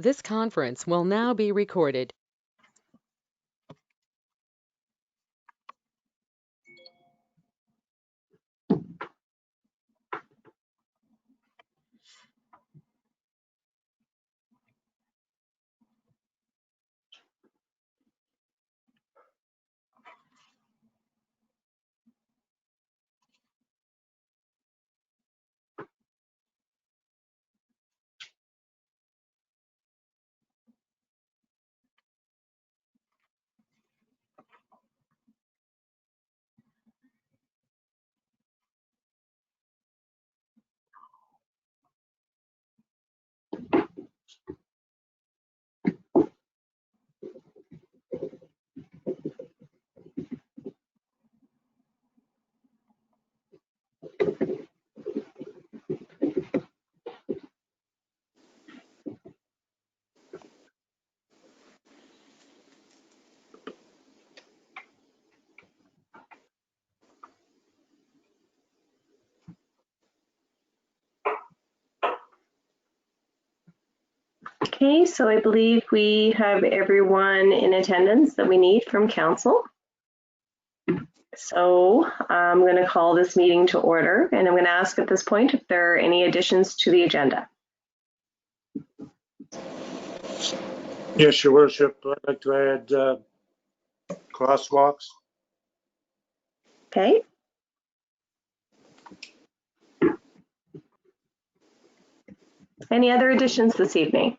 This conference will now be recorded. Okay, so I believe we have everyone in attendance that we need from council. So I'm going to call this meeting to order, and I'm going to ask at this point if there are any additions to the agenda. Yes, Your Worship. I'd like to add crosswalks. Okay. Any other additions this evening?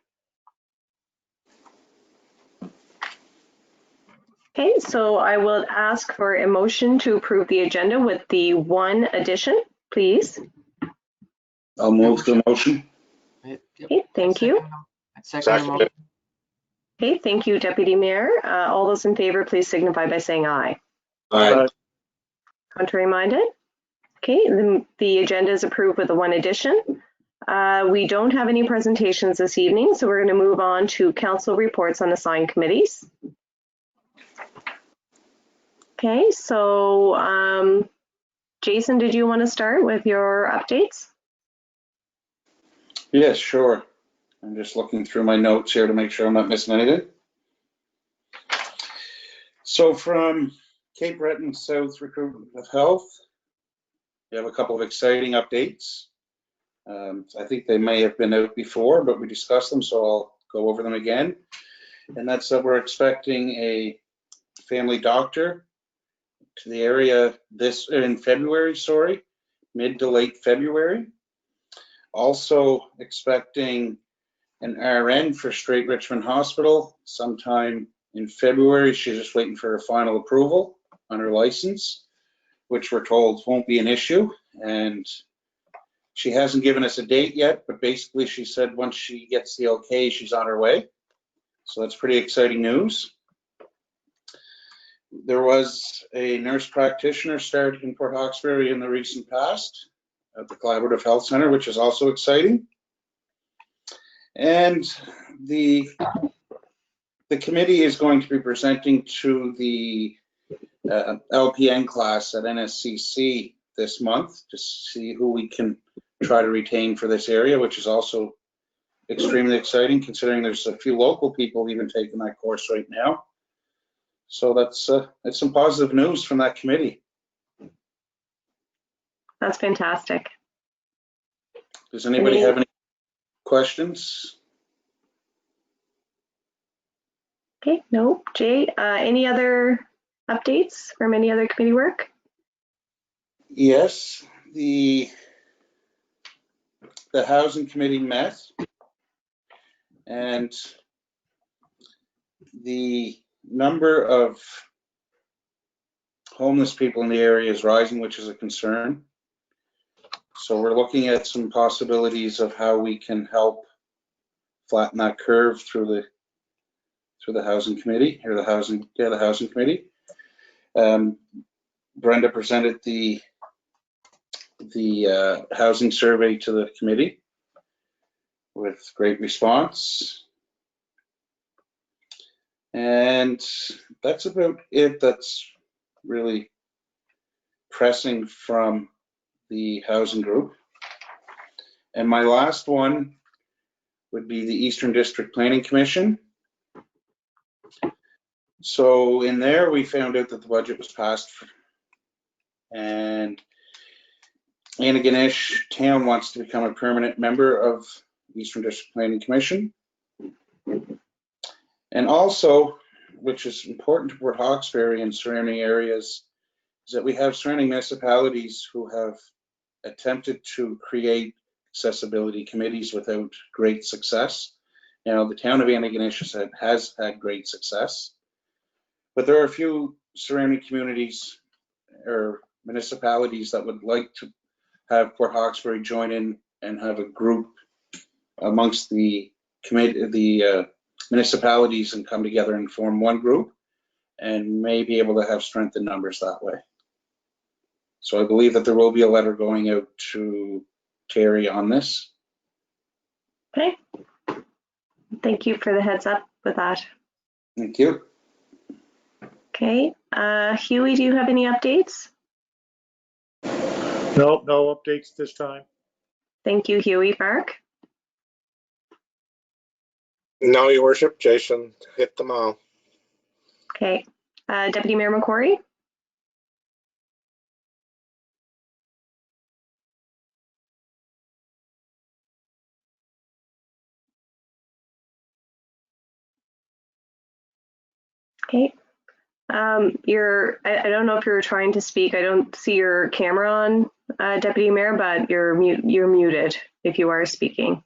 Okay, so I will ask for a motion to approve the agenda with the one addition, please. I'll move the motion. Okay, thank you. Second motion. Okay, thank you, Deputy Mayor. All those in favor, please signify by saying aye. Aye. Contrary minded? Okay, the agenda is approved with the one addition. We don't have any presentations this evening, so we're going to move on to council reports on assigned committees. Okay, so Jason, did you want to start with your updates? Yes, sure. I'm just looking through my notes here to make sure I'm not missing anything. So from Cape Breton South Recruitment of Health, we have a couple of exciting updates. I think they may have been out before, but we discussed them, so I'll go over them again. And that's that we're expecting a family doctor to the area in February, mid to late February. Also expecting an RN for Straight Richmond Hospital sometime in February. She's just waiting for her final approval on her license, which we're told won't be an issue. And she hasn't given us a date yet, but basically she said once she gets the okay, she's on her way. So that's pretty exciting news. There was a nurse practitioner started in Port Hawkesbury in the recent past at the Collaborative Health Center, which is also exciting. And the committee is going to be presenting to the LPN class at NSCC this month to see who we can try to retain for this area, which is also extremely exciting considering there's a few local people even taking that course right now. So that's some positive news from that committee. That's fantastic. Does anybody have any questions? Okay, no. Jay, any other updates from any other committee work? Yes, the housing committee met, and the number of homeless people in the area is rising, which is a concern. So we're looking at some possibilities of how we can help flatten that curve through the housing committee, or the housing committee. Brenda presented the housing survey to the committee with great response. And that's about it. That's really pressing from the housing group. And my last one would be the Eastern District Planning Commission. So in there, we found out that the budget was passed, and Antigonish Town wants to become a permanent member of Eastern District Planning Commission. And also, which is important to Port Hawkesbury and surrounding areas, is that we have surrounding municipalities who have attempted to create accessibility committees without great success. Now, the town of Antigonish has had great success, but there are a few surrounding communities or municipalities that would like to have Port Hawkesbury join in and have a group amongst the municipalities and come together and form one group, and may be able to have strength in numbers that way. So I believe that there will be a letter going out to Terry on this. Okay. Thank you for the heads up with that. Thank you. Okay. Huey, do you have any updates? No updates this time. Thank you, Huey. Mark? No, Your Worship. Jason hit them all. Okay. Deputy Mayor McCrory? Okay. I don't know if you're trying to speak. I don't see your camera on, Deputy Mayor, but you're muted if you are speaking.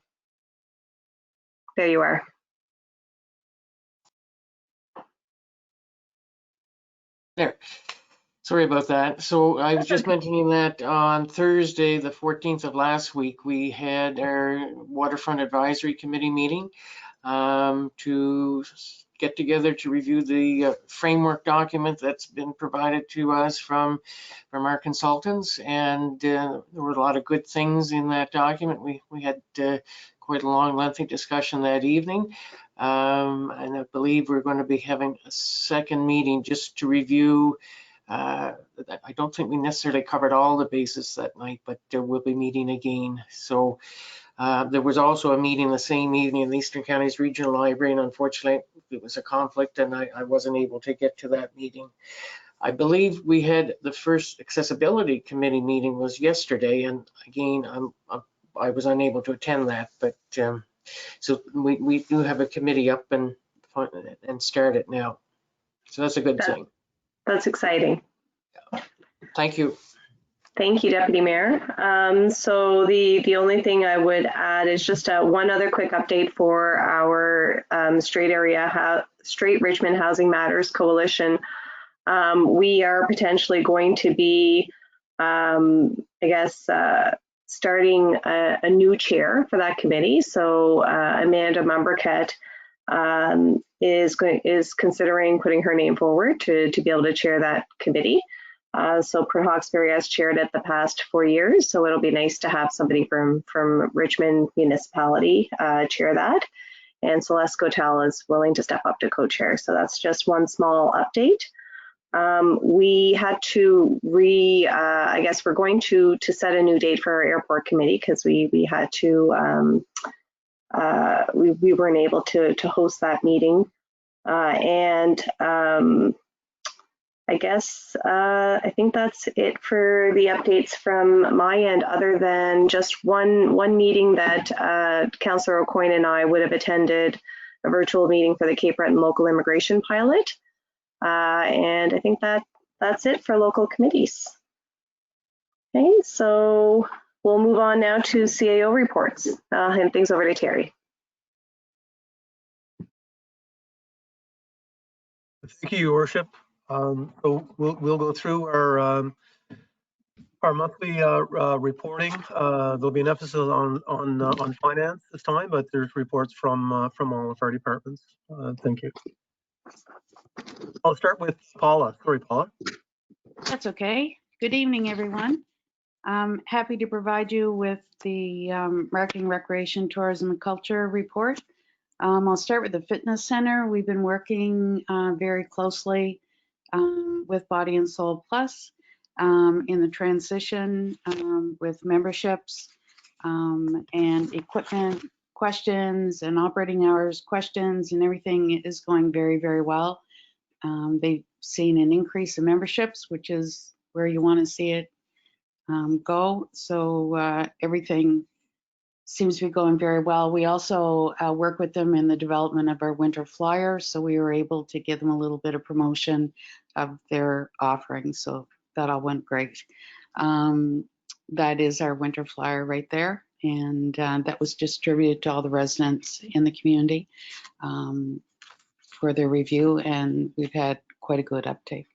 There you are. There. Sorry about that. So I was just mentioning that on Thursday, the 14th of last week, we had our Waterfront Advisory Committee meeting to get together to review the framework document that's been provided to us from our consultants. And there were a lot of good things in that document. We had quite a long, lengthy discussion that evening. And I believe we're going to be having a second meeting just to review. I don't think we necessarily covered all the bases that night, but we'll be meeting again. So there was also a meeting the same evening in the Eastern Counties Regional Library, and unfortunately it was a conflict and I wasn't able to get to that meeting. I believe we had the first accessibility committee meeting was yesterday, and again, I was unable to attend that, but so we do have a committee up and started now. So that's a good thing. That's exciting. Thank you. Thank you, Deputy Mayor. So the only thing I would add is just one other quick update for our Straight Richmond Housing Matters Coalition. We are potentially going to be, starting a new chair for that committee. So Amanda Mumbercat is considering putting her name forward to be able to chair that committee. So Port Hawkesbury has chaired it the past 4 years, so it'll be nice to have somebody from Richmond Municipality chair that. And Celeste Gotel is willing to step up to co-chair. So that's just one small update. We had to we're going to set a new date for our airport committee because we had to, we weren't able to host that meeting. I think that's it for the updates from my end, other than just one meeting that Councillor Aucoin and I would have attended, a virtual meeting for the Cape Breton local immigration pilot. And I think that's it for local committees. Okay, so we'll move on now to CAO reports. I'll hand things over to Terry. Thank you, Your Worship. So we'll go through our monthly reporting. There'll be an emphasis on finance this time, but there's reports from all of our departments. Thank you. I'll start with Paula. Sorry, Paula. That's okay. Good evening, everyone. I'm happy to provide you with the Marketing, Recreation, Tourism and Culture report. I'll start with the fitness center. We've been working very closely with Body and Soul Plus in the transition with memberships and equipment questions and operating hours questions and everything is going very, very well. They've seen an increase in memberships, which is where you want to see it go. So everything seems to be going very well. We also work with them in the development of our winter flyer, so we were able to give them a little bit of promotion of their offerings. So that all went great. That is our winter flyer right there, and that was distributed to all the residents in the community for their review, and we've had quite a good uptake.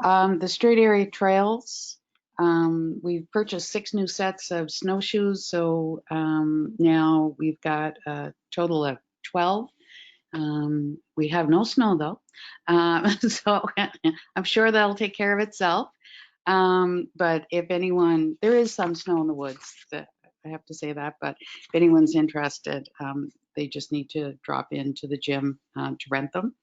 The straight area trails, we've purchased 6 new sets of snowshoes, so now we've got a total of 12. We have no snow though, so I'm sure that'll take care of itself. But if anyone, there is some snow in the woods, I have to say that, but if anyone's interested, they just need to drop into the gym to rent them.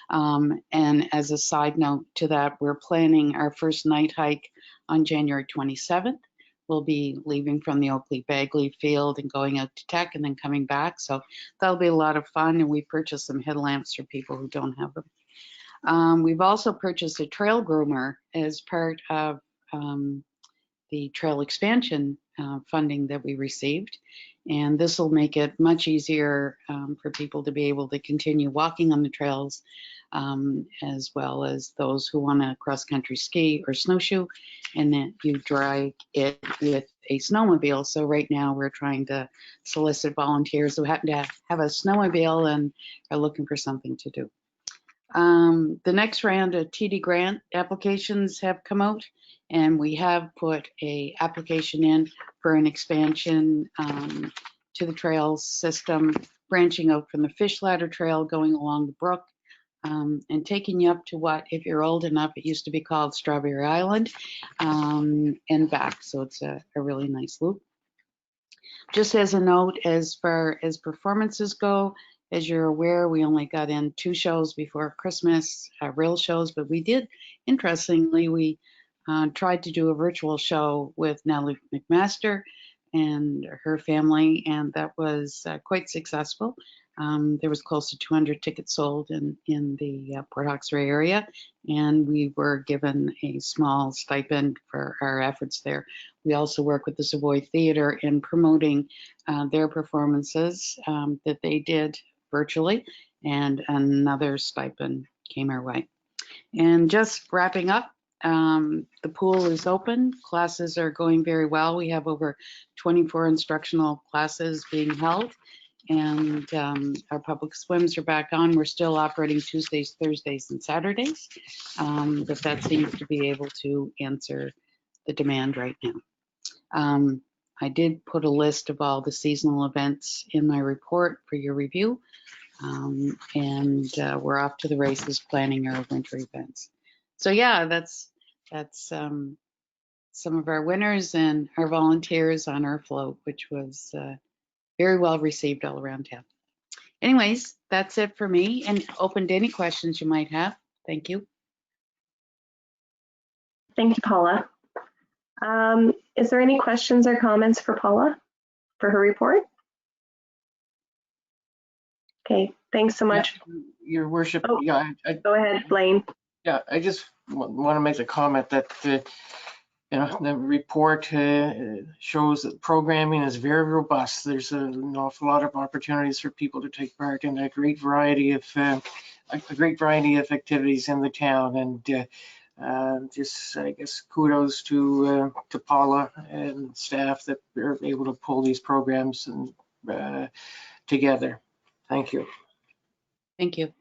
And as a side note to that, we're planning our first night hike on January 27th. We'll be leaving from the Oakley Bagley field and going out to Tech and then coming back. So that'll be a lot of fun. And we purchased some headlamps for people who don't have them. We've also purchased a trail groomer as part of the trail expansion funding that we received. And this will make it much easier for people to be able to continue walking on the trails, as well as those who want to cross-country ski or snowshoe, and then you drag it with a snowmobile. So right now we're trying to solicit volunteers who happen to have a snowmobile and are looking for something to do. The next round of TD grant applications have come out, and we have put a application in for an expansion to the trail system, branching out from the Fish Ladder Trail, going along the brook, and taking you up to what, if you're old enough, it used to be called Strawberry Island, and back. So it's a really nice loop. Just as a note, as far as performances go, as you're aware, we only got in 2 shows before Christmas, real shows, but we did, interestingly, we tried to do a virtual show with Natalie McMaster and her family, and that was quite successful. There was close to 200 tickets sold in the Port Hawkesbury area, and we were given a small stipend for our efforts there. We also work with the Savoy Theatre in promoting their performances that they did virtually, and another stipend came our way. And just wrapping up, the pool is open. Classes are going very well. We have over 24 instructional classes being held, and our public swims are back on. We're still operating Tuesdays, Thursdays, and Saturdays, but that seems to be able to answer the demand right now. I did put a list of all the seasonal events in my report for your review, and we're off to the races planning our winter events. So yeah, that's some of our winners and our volunteers on our float, which was very well received all around town. Anyways, that's it for me, and open to any questions you might have. Thank you. Thank you, Paula. Is there any questions or comments for Paula for her report? Okay, thanks so much. Yeah, Your Worship, Oh, yeah, go ahead, Blaine. Yeah, I just want to make a comment that you know, the report shows that programming is very robust. There's an awful lot of opportunities for people to take part in a great variety of activities in the town, and just I guess kudos to Paula and staff that are able to pull these programs and together. Thank you. Thank you.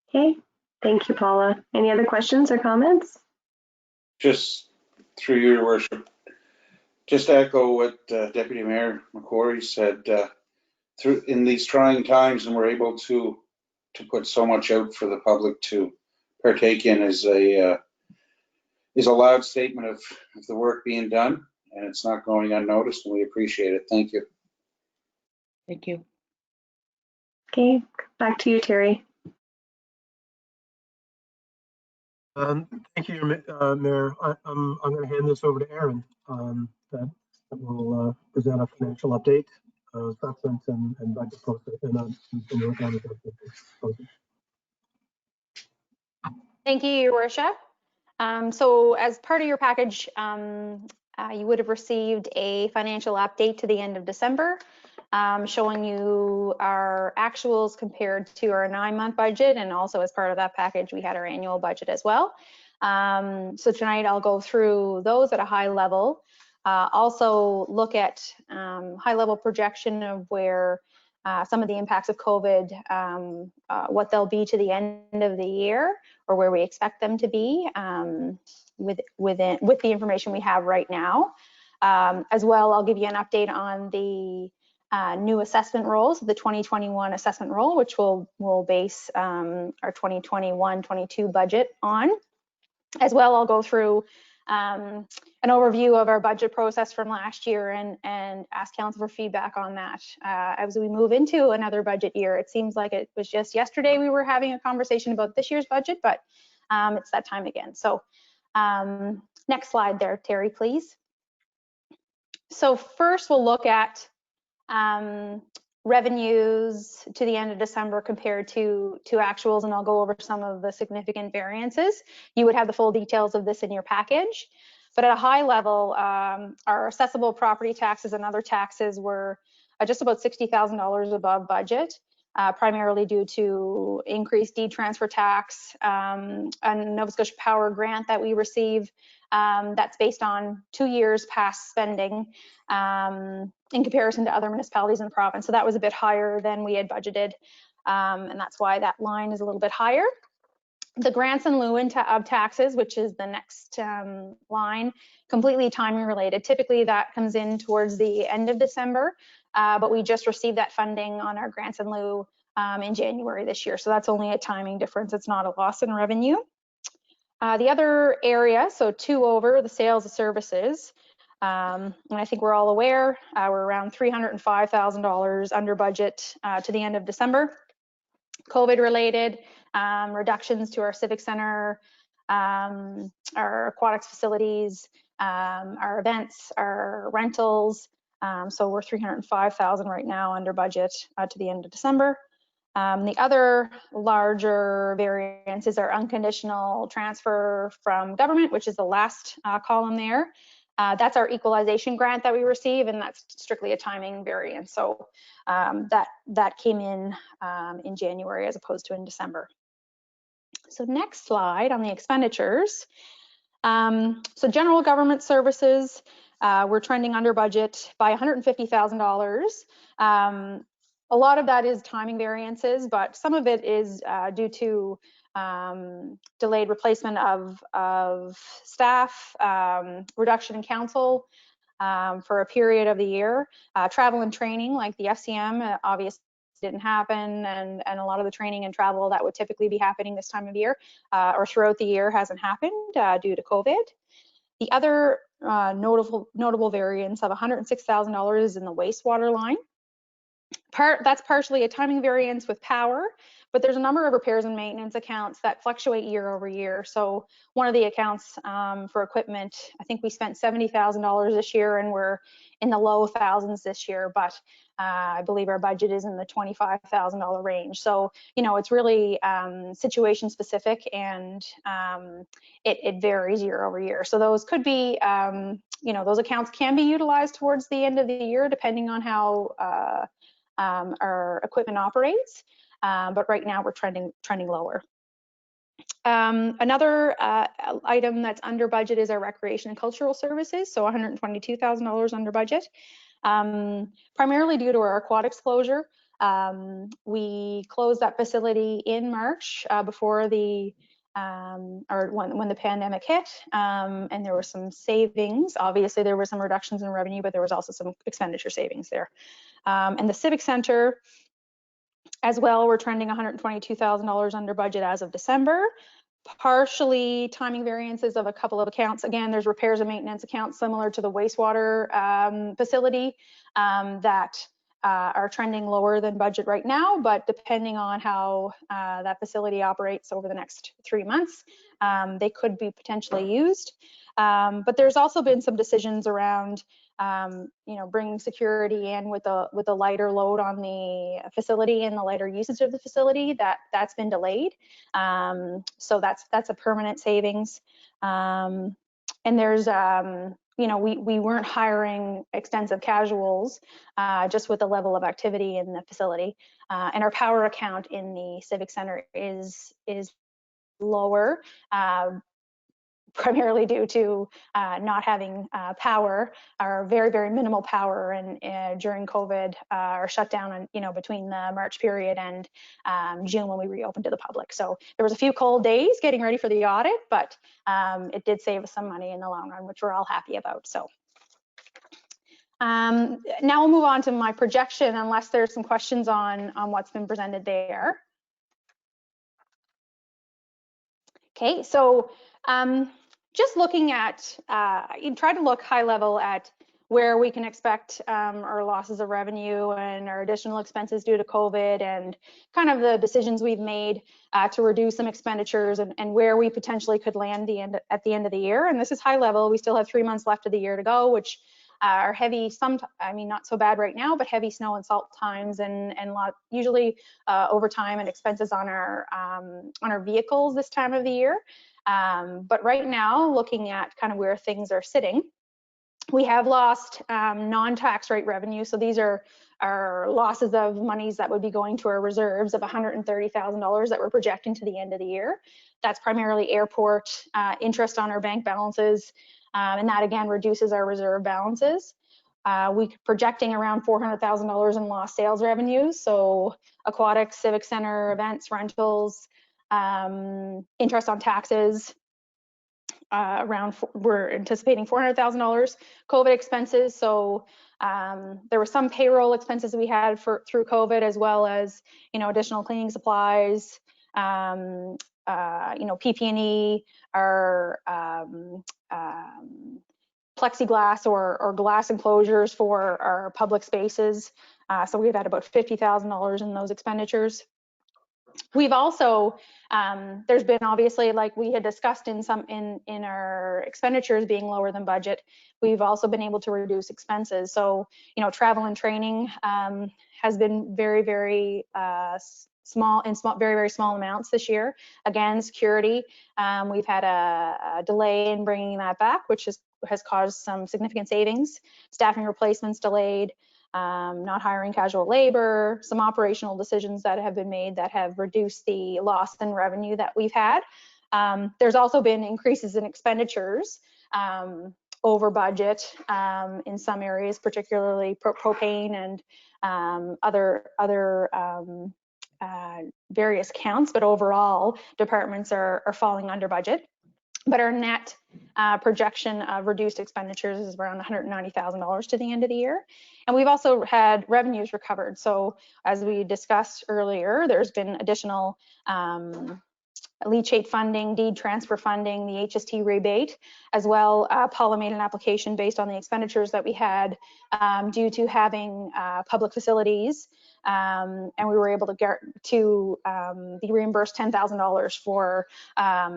Okay, thank you, Paula. Any other questions or comments? Just through you, Your Worship, just to echo what Deputy Mayor McCrory said, in these trying times, and we're able to put so much out for the public to partake in is a loud statement of the work being done, and it's not going unnoticed, and we appreciate it. Thank you. Thank you. Okay, back to you, Terry. Thank you, Mayor. I'm going to hand this over to Aaron. that will present a financial update, assessment, and budget process, and organic budget process. Thank you, Your Worship. So as part of your package, you would have received a financial update to the end of December, showing you our actuals compared to our 9-month budget. And also as part of that package, we had our annual budget as well. So tonight I'll go through those at a high level. Also look at high level projection of where some of the impacts of COVID, what they'll be to the end of the year, or where we expect them to be with the information we have right now. As well, I'll give you an update on the new assessment roles, the 2021 assessment role, which we'll base our 2021-22 budget on. As well, I'll go through an overview of our budget process from last year and ask council for feedback on that. As we move into another budget year, it seems like it was just yesterday we were having a conversation about this year's budget, but it's that time again. So next slide there, Terry, please. So first we'll look at revenues to the end of December compared to actuals, and I'll go over some of the significant variances. You would have the full details of this in your package, but at a high level, our assessable property taxes and other taxes were just about $60,000 above budget, primarily due to increased deed transfer tax, a Nova Scotia Power grant that we received that's based on 2 years past spending in comparison to other municipalities in the province. So that was a bit higher than we had budgeted, and that's why that line is a little bit higher. The grants in lieu of taxes, which is the next line, completely timing related. Typically that comes in towards the end of December, but we just received that funding on our grants in lieu in January this year. So that's only a timing difference. It's not a loss in revenue. The other area, so 2 over, the sales of services, and I think we're all aware, we're around $305,000 under budget to the end of December. COVID related, reductions to our civic center, our aquatics facilities, our events, our rentals. So we're $305,000 right now under budget to the end of December. The other larger variance is our unconditional transfer from government, which is the last column there. That's our equalization grant that we receive, and that's strictly a timing variance. So that came in January as opposed to in December. So next slide on the expenditures. So general government services, we're trending under budget by $150,000. A lot of that is timing variances, but some of it is due to delayed replacement of staff, reduction in council for a period of the year, travel and training like the FCM obviously didn't happen, and a lot of the training and travel that would typically be happening this time of year or throughout the year hasn't happened due to COVID. The other notable variance of $106,000 is in the wastewater line. That's partially a timing variance with power, but there's a number of repairs and maintenance accounts that fluctuate year over year. So one of the accounts for equipment, I think we spent $70,000 this year, and we're in the low thousands this year, but I believe our budget is in the $25,000 range. So, you know, it's really situation specific, and it varies year over year. So those could be, you know, those accounts can be utilized towards the end of the year, depending on how our equipment operates, but right now we're trending lower. Another item that's under budget is our recreation and cultural services, so $122,000 under budget, primarily due to our aquatics closure. We closed that facility in March before the or when the pandemic hit, and there were some savings. Obviously, there were some reductions in revenue, but there was also some expenditure savings there. And the Civic Center as well, we're trending $122,000 under budget as of December. Partially timing variances of a couple of accounts. Again, there's repairs and maintenance accounts similar to the wastewater facility that are trending lower than budget right now, but depending on how that facility operates over the next 3 months, they could be potentially used. But there's also been some decisions around bringing security in with a lighter load on the facility and the lighter usage of the facility, that's been delayed. So that's a permanent savings. And there's, we weren't hiring extensive casuals just with the level of activity in the facility. And our power account in the Civic Center is lower, primarily due to not having power, or very, very minimal power, and during COVID, or shutdown, between the March period and June when we reopened to the public. So there was a few cold days getting ready for the audit, but it did save us some money in the long run, which we're all happy about. So now we'll move on to my projection, unless there's some questions on what's been presented there. Okay, so just looking at, try to look high level at where we can expect our losses of revenue and our additional expenses due to COVID, and kind of the decisions we've made to reduce some expenditures, and where we potentially could land at the end of the year. And this is high level. We still have 3 months left of the year to go, which are heavy, not so bad right now, but heavy snow and salt times, and usually overtime and expenses on our vehicles this time of the year. But right now, looking at kind of where things are sitting, we have lost non-tax rate revenue. So these are losses of monies that would be going to our reserves of $130,000 that we're projecting to the end of the year. That's primarily airport interest on our bank balances, and that again reduces our reserve balances. We're projecting around $400,000 in lost sales revenues. So aquatics, Civic Center, events, rentals, interest on taxes, we're anticipating $400,000. COVID expenses, so there were some payroll expenses we had through COVID, as well as additional cleaning supplies, PP&E, our plexiglass or glass enclosures for our public spaces. So we've had about $50,000 in those expenditures. We've also, there's been obviously, like we had discussed in our expenditures being lower than budget, we've also been able to reduce expenses. So, travel and training has been very, very small, very, very small amounts this year. Again, security, we've had a delay in bringing that back, which has caused some significant savings. Staffing replacements delayed. Not hiring casual labor, some operational decisions that have been made that have reduced the loss in revenue that we've had. There's also been increases in expenditures over budget in some areas, particularly propane and other various counts, but overall departments are falling under budget. But our net projection of reduced expenditures is around $190,000 to the end of the year. And we've also had revenues recovered. So as we discussed earlier, there's been additional leachate funding, deed transfer funding, the HST rebate, as well. Paula made an application based on the expenditures that we had due to having public facilities, and we were able to get to be reimbursed $10,000 for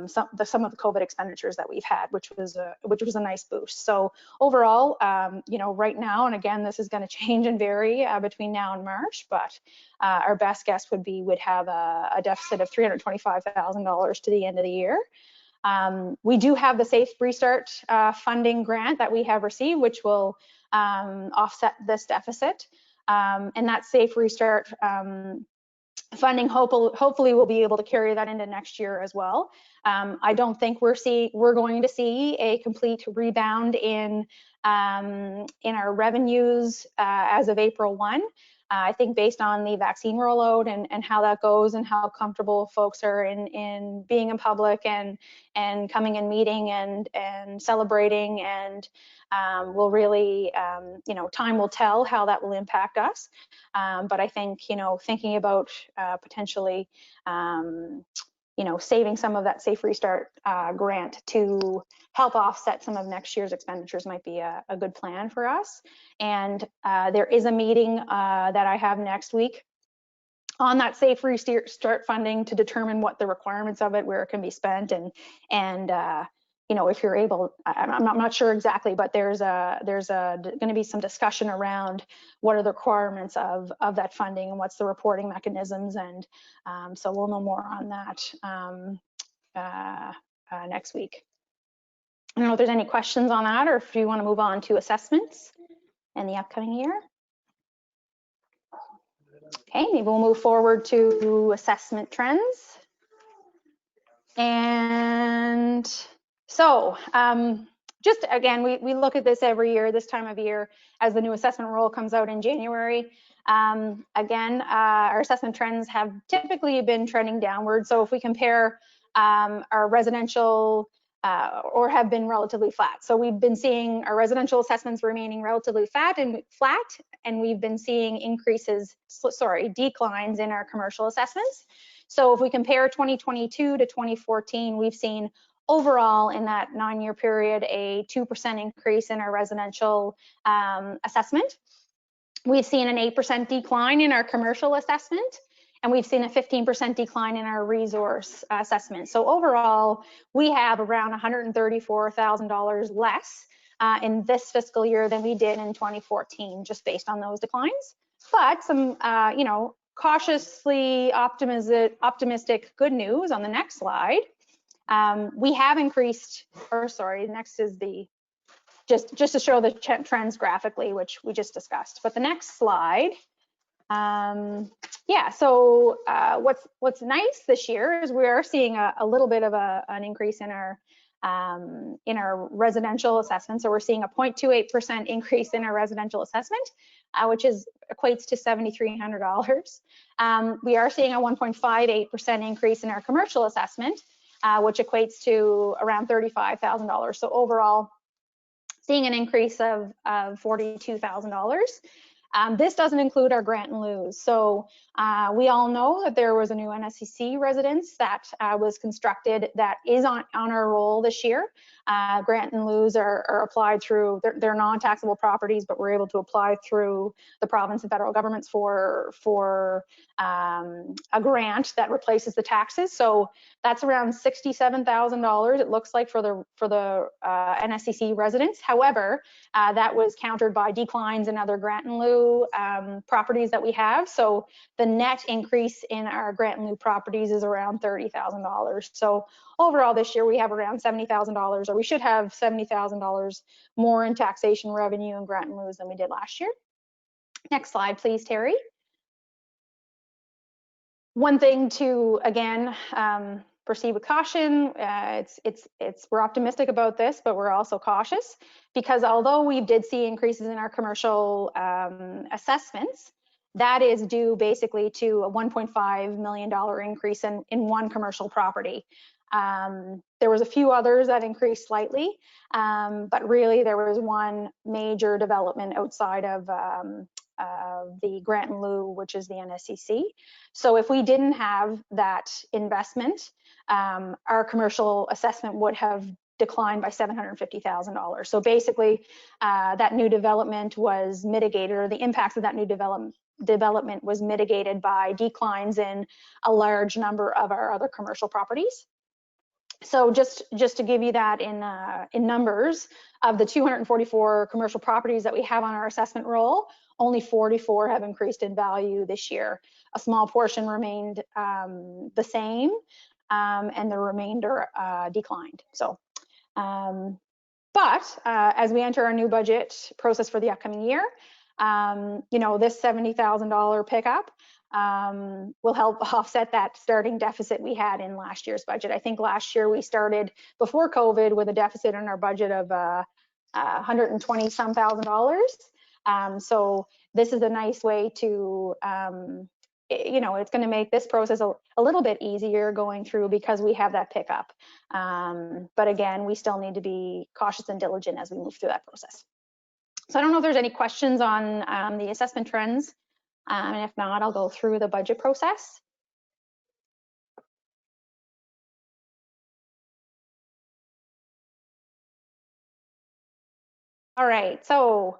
some of the COVID expenditures that we've had, which was a nice boost. So overall, right now, and again, this is going to change and vary between now and March, but our best guess would be we'd have a deficit of $325,000 to the end of the year. We do have the Safe Restart funding grant that we have received, which will offset this deficit. And that Safe Restart funding hopefully we'll be able to carry that into next year as well. I don't think we're going to see a complete rebound in our revenues as of April 1. I think based on the vaccine rollout and how that goes and how comfortable folks are in being in public and coming and meeting and celebrating, and will really, time will tell how that will impact us. But I think, thinking about potentially, saving some of that Safe Restart grant to help offset some of next year's expenditures might be a good plan for us. And there is a meeting that I have next week on that Safe Restart funding to determine what the requirements of it, where it can be spent, and if you're able, I'm not sure exactly, but there's going to be some discussion around what are the requirements of that funding and what's the reporting mechanisms, and so we'll know more on that next week. I don't know if there's any questions on that, or if you want to move on to assessments in the upcoming year. Okay, maybe we'll move forward to assessment trends. And so just again, we look at this every year, this time of year, as the new assessment roll comes out in January. Again, our assessment trends have typically been trending downward. So if we compare our residential or have been relatively flat. So we've been seeing our residential assessments remaining relatively flat, and we've been seeing declines in our commercial assessments. So if we compare 2022 to 2014, we've seen overall in that 9-year period a 2% increase in our residential assessment. We've seen an 8% decline in our commercial assessment, and we've seen a 15% decline in our resource assessment. So overall, we have around $134,000 less in this fiscal year than we did in 2014, just based on those declines. But some, cautiously optimistic good news on the next slide. We have increased, or sorry, next is the, just to show the trends graphically, which we just discussed. But the next slide, yeah, so what's nice this year is we are seeing a little bit of an increase in our residential assessment. So we're seeing a 0.28% increase in our residential assessment, which equates to $7,300. We are seeing a 1.58% increase in our commercial assessment, which equates to around $35,000. So overall, seeing an increase of $42,000. This doesn't include our grant and lose. So we all know that there was a new NSCC residence that was constructed that is on our roll this year. Grant and lose are applied through, they're non-taxable properties, but we're able to apply through the province and federal governments for a grant that replaces the taxes. So that's around $67,000, it looks like, for the NSCC residence. However, that was countered by declines in other grant and lieu properties that we have. So the net increase in our grant and lieu properties is around $30,000. So overall this year we have around $70,000, or we should have $70,000 more in taxation revenue and grant and lieu than we did last year. Next slide, please, Terry. One thing to, again, proceed with caution. We're optimistic about this, but we're also cautious, because although we did see increases in our commercial assessments, that is due basically to a $1.5 million increase in one commercial property. There was a few others that increased slightly, but really there was one major development outside of the grant and lieu, which is the NSCC. So if we didn't have that investment, our commercial assessment would have declined by $750,000. So basically, that new development was mitigated, or the impacts of that new development was mitigated by declines in a large number of our other commercial properties. So just to give you that in numbers, of the 244 commercial properties that we have on our assessment roll, only 44 have increased in value this year. A small portion remained the same, and the remainder declined. So, but as we enter our new budget process for the upcoming year, this $70,000 pickup will help offset that starting deficit we had in last year's budget. I think last year we started before COVID with a deficit in our budget of $120-some thousand. So this is a nice way to, it's going to make this process a little bit easier going through, because we have that pickup. But again, we still need to be cautious and diligent as we move through that process. So I don't know if there's any questions on the assessment trends. And if not, I'll go through the budget process. All right, so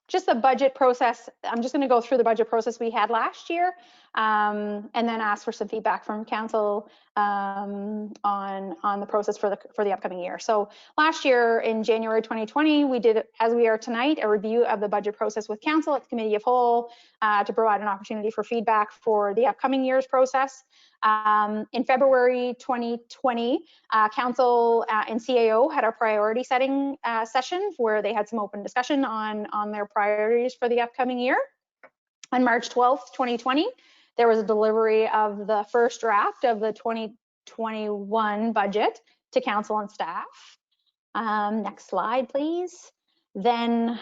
just the budget process. I'm just going to go through the budget process we had last year, and then ask for some feedback from council on the process for the upcoming year. So last year in January 2020, we did, as we are tonight, a review of the budget process with council at the committee of whole to provide an opportunity for feedback for the upcoming year's process. In February 2020, council and CAO had a priority setting session where they had some open discussion on their priorities for the upcoming year. On March 12th, 2020, there was a delivery of the first draft of the 2021 budget to council and staff. Next slide, please. Then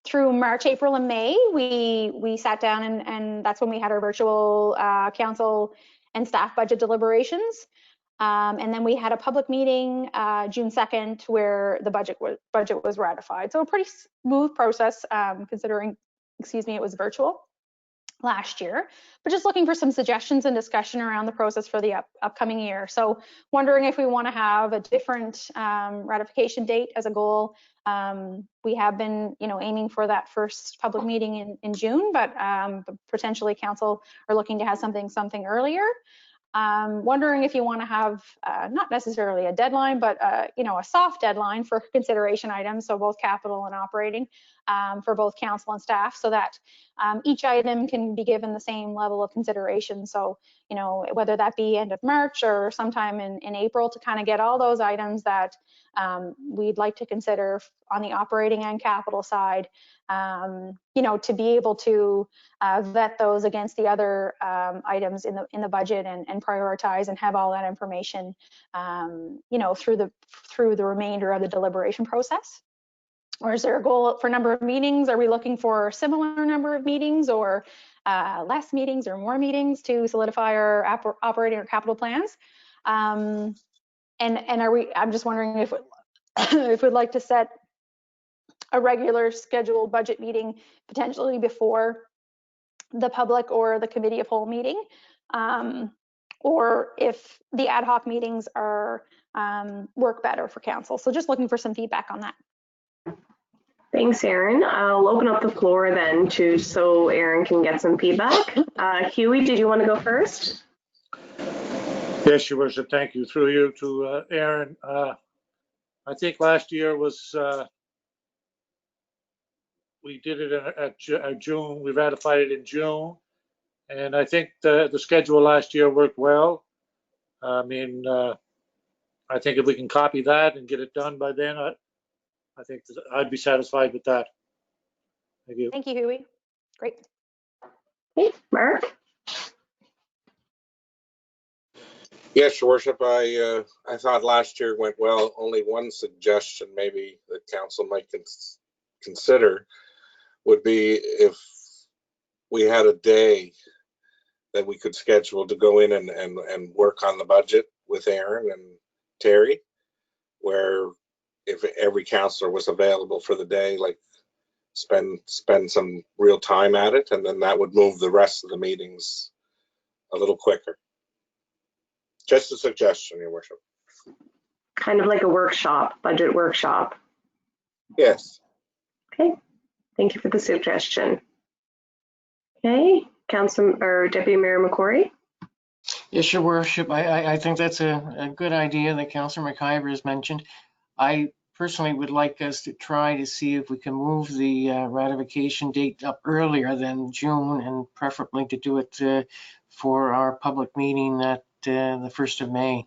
through March, April, and May, we sat down and that's when we had our virtual council and staff budget deliberations. And then we had a public meeting June 2nd where the budget was ratified. So a pretty smooth process considering, excuse me, it was virtual last year, but just looking for some suggestions and discussion around the process for the upcoming year. So wondering if we want to have a different ratification date as a goal. We have been, aiming for that first public meeting in June, but potentially council are looking to have something earlier. Wondering if you want to have not necessarily a deadline, but a soft deadline for consideration items, so both capital and operating for both council and staff, so that each item can be given the same level of consideration. So, whether that be end of March or sometime in April, to kind of get all those items that we'd like to consider on the operating and capital side, to be able to vet those against the other items in the budget and prioritize and have all that information, through the remainder of the deliberation process. Or is there a goal for number of meetings? Are we looking for a similar number of meetings, or less meetings, or more meetings to solidify our operating or capital plans? And are we? I'm just wondering if if we'd like to set a regular scheduled budget meeting potentially before the public or the committee of whole meeting, or if the ad hoc meetings are work better for council. So just looking for some feedback on that. Thanks, Erin. I'll open up the floor then so Erin can get some feedback. Huey, did you want to go first? Yes, Your Worship, thank you. Through you to Erin. I think last year was, we did it at June, we ratified it in June. And I think the schedule last year worked well. I mean, I think if we can copy that and get it done by then, I think I'd be satisfied with that. Thank you. Thank you, Huey. Great. Okay, Mark? Yes, Your Worship, I thought last year went well. Only one suggestion maybe the council might consider would be if we had a day that we could schedule to go in and work on the budget with Erin and Terry, where if every councillor was available for the day, like spend some real time at it, and then that would move the rest of the meetings a little quicker. Just a suggestion, Your Worship. Kind of like a workshop, budget workshop. Yes. Okay, thank you for the suggestion. Okay, Council or Deputy Mayor McCrory? Yes, Your Worship, I think that's a good idea that Councillor McIver has mentioned. I personally would like us to try to see if we can move the ratification date up earlier than June, and preferably to do it for our public meeting at the 1st of May.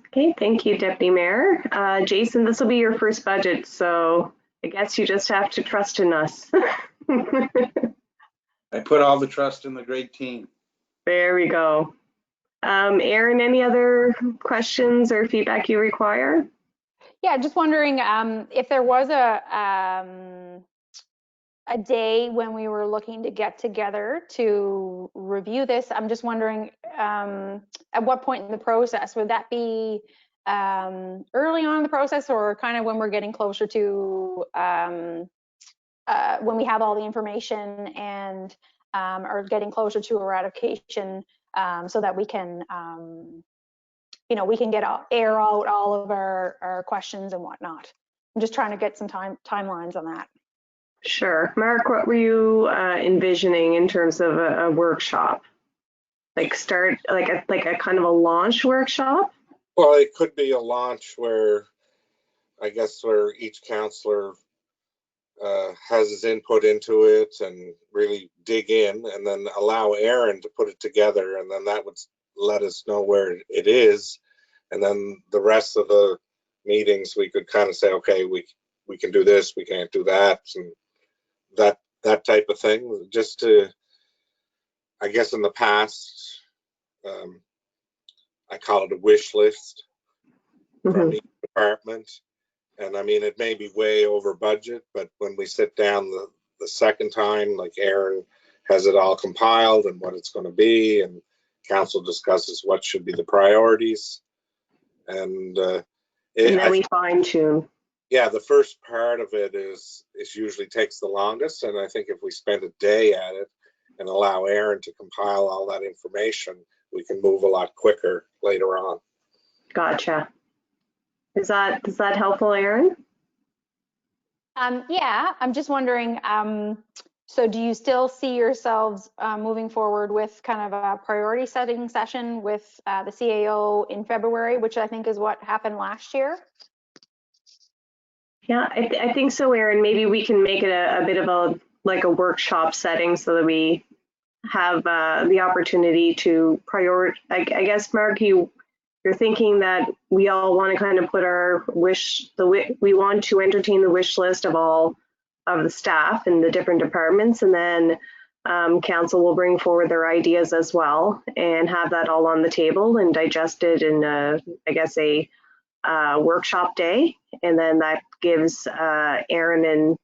Okay, thank you, Deputy Mayor. Jason, this will be your first budget, so I guess you just have to trust in us. I put all the trust in the great team. There we go. Erin, any other questions or feedback you require? Yeah, just wondering if there was a day when we were looking to get together to review this. I'm just wondering at what point in the process would that be? Early on in the process, or kind of when we're getting closer to when we have all the information and are getting closer to a ratification, so that we can we can air out all of our questions and whatnot. I'm just trying to get some timelines on that. Sure. Mark, what were you envisioning in terms of a workshop? Like start like a kind of a launch workshop? Well, it could be a launch where, I guess, where each counselor has his input into it and really dig in, and then allow Aaron to put it together, and then that would let us know where it is. And then the rest of the meetings, we could kind of say, okay, we can do this, we can't do that, and that type of thing. Just to, I guess in the past, I call it a wish list from each department. And I mean, it may be way over budget, but when we sit down the second time, like Aaron has it all compiled and what it's going to be, and council discusses what should be the priorities. And then we fine tune. Yeah, the first part of it is usually takes the longest. And I think if we spend a day at it and allow Aaron to compile all that information, we can move a lot quicker later on. Gotcha. Is that helpful, Aaron? Yeah, I'm just wondering, so do you still see yourselves moving forward with kind of a priority setting session with the CAO in February, which I think is what happened last year? Yeah, I think so, Aaron. Maybe we can make it a bit of a workshop setting so that we have the opportunity to prioritize. I guess, Mark, you're thinking that we all want to kind of put our we want to entertain the wish list of all of the staff in the different departments, and then council will bring forward their ideas as well and have that all on the table and digest it in, I guess, a workshop day. And then that gives Aaron and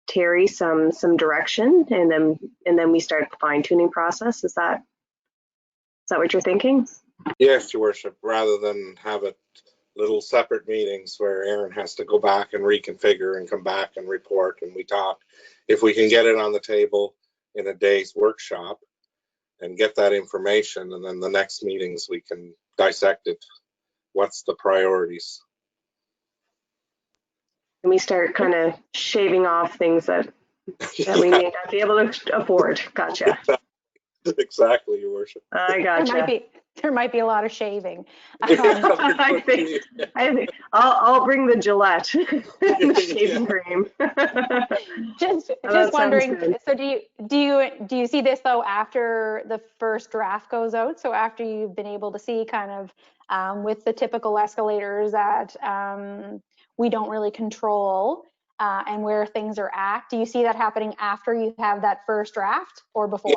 Terry some direction, and then we start the fine tuning process. Is that what you're thinking? Yes, Your Worship, rather than have it little separate meetings where Aaron has to go back and reconfigure and come back and report and we talk. If we can get it on the table in a day's workshop and get that information, and then the next meetings we can dissect it. What's the priorities? And we start kind of shaving off things that we may not be able to afford. Gotcha. Exactly, Your Worship. I gotcha. There might be a lot of shaving. I think I'll bring the Gillette shaving cream. just wondering. So do you see this though after the first draft goes out? So after you've been able to see kind of with the typical escalators that we don't really control and where things are at. Do you see that happening after you have that first draft or before?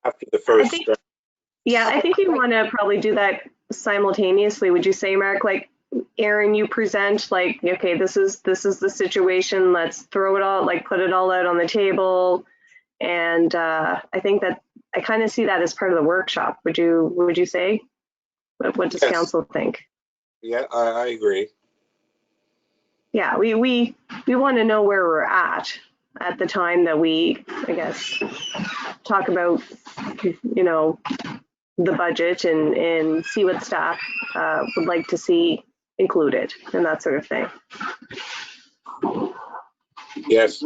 Yeah, after the first draft. Yeah, I think you want to probably do that simultaneously. Would you say, Mark? Like, Aaron, you present like, okay, this is the situation. Let's throw it all, like, put it all out on the table. And I think that I kind of see that as part of the workshop. Would you say? What does council think? Yeah, I agree. Yeah, we want to know where we're at the time that we, I guess, talk about, the budget and see what staff would like to see included and that sort of thing. Yes.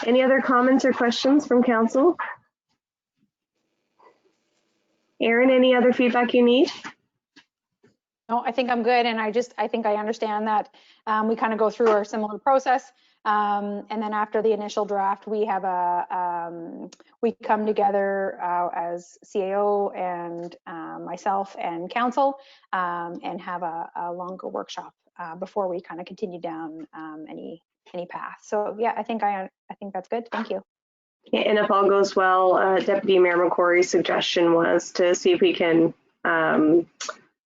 Any other comments or questions from council? Aaron, any other feedback you need? No, I think I'm good. And I think I understand that we kind of go through our similar process. And then after the initial draft, we have we come together as CAO and myself and council and have a longer workshop before we kind of continue down any path. So yeah, I think that's good. Thank you. And if all goes well, Deputy Mayor McCrory's suggestion was to see if we can, I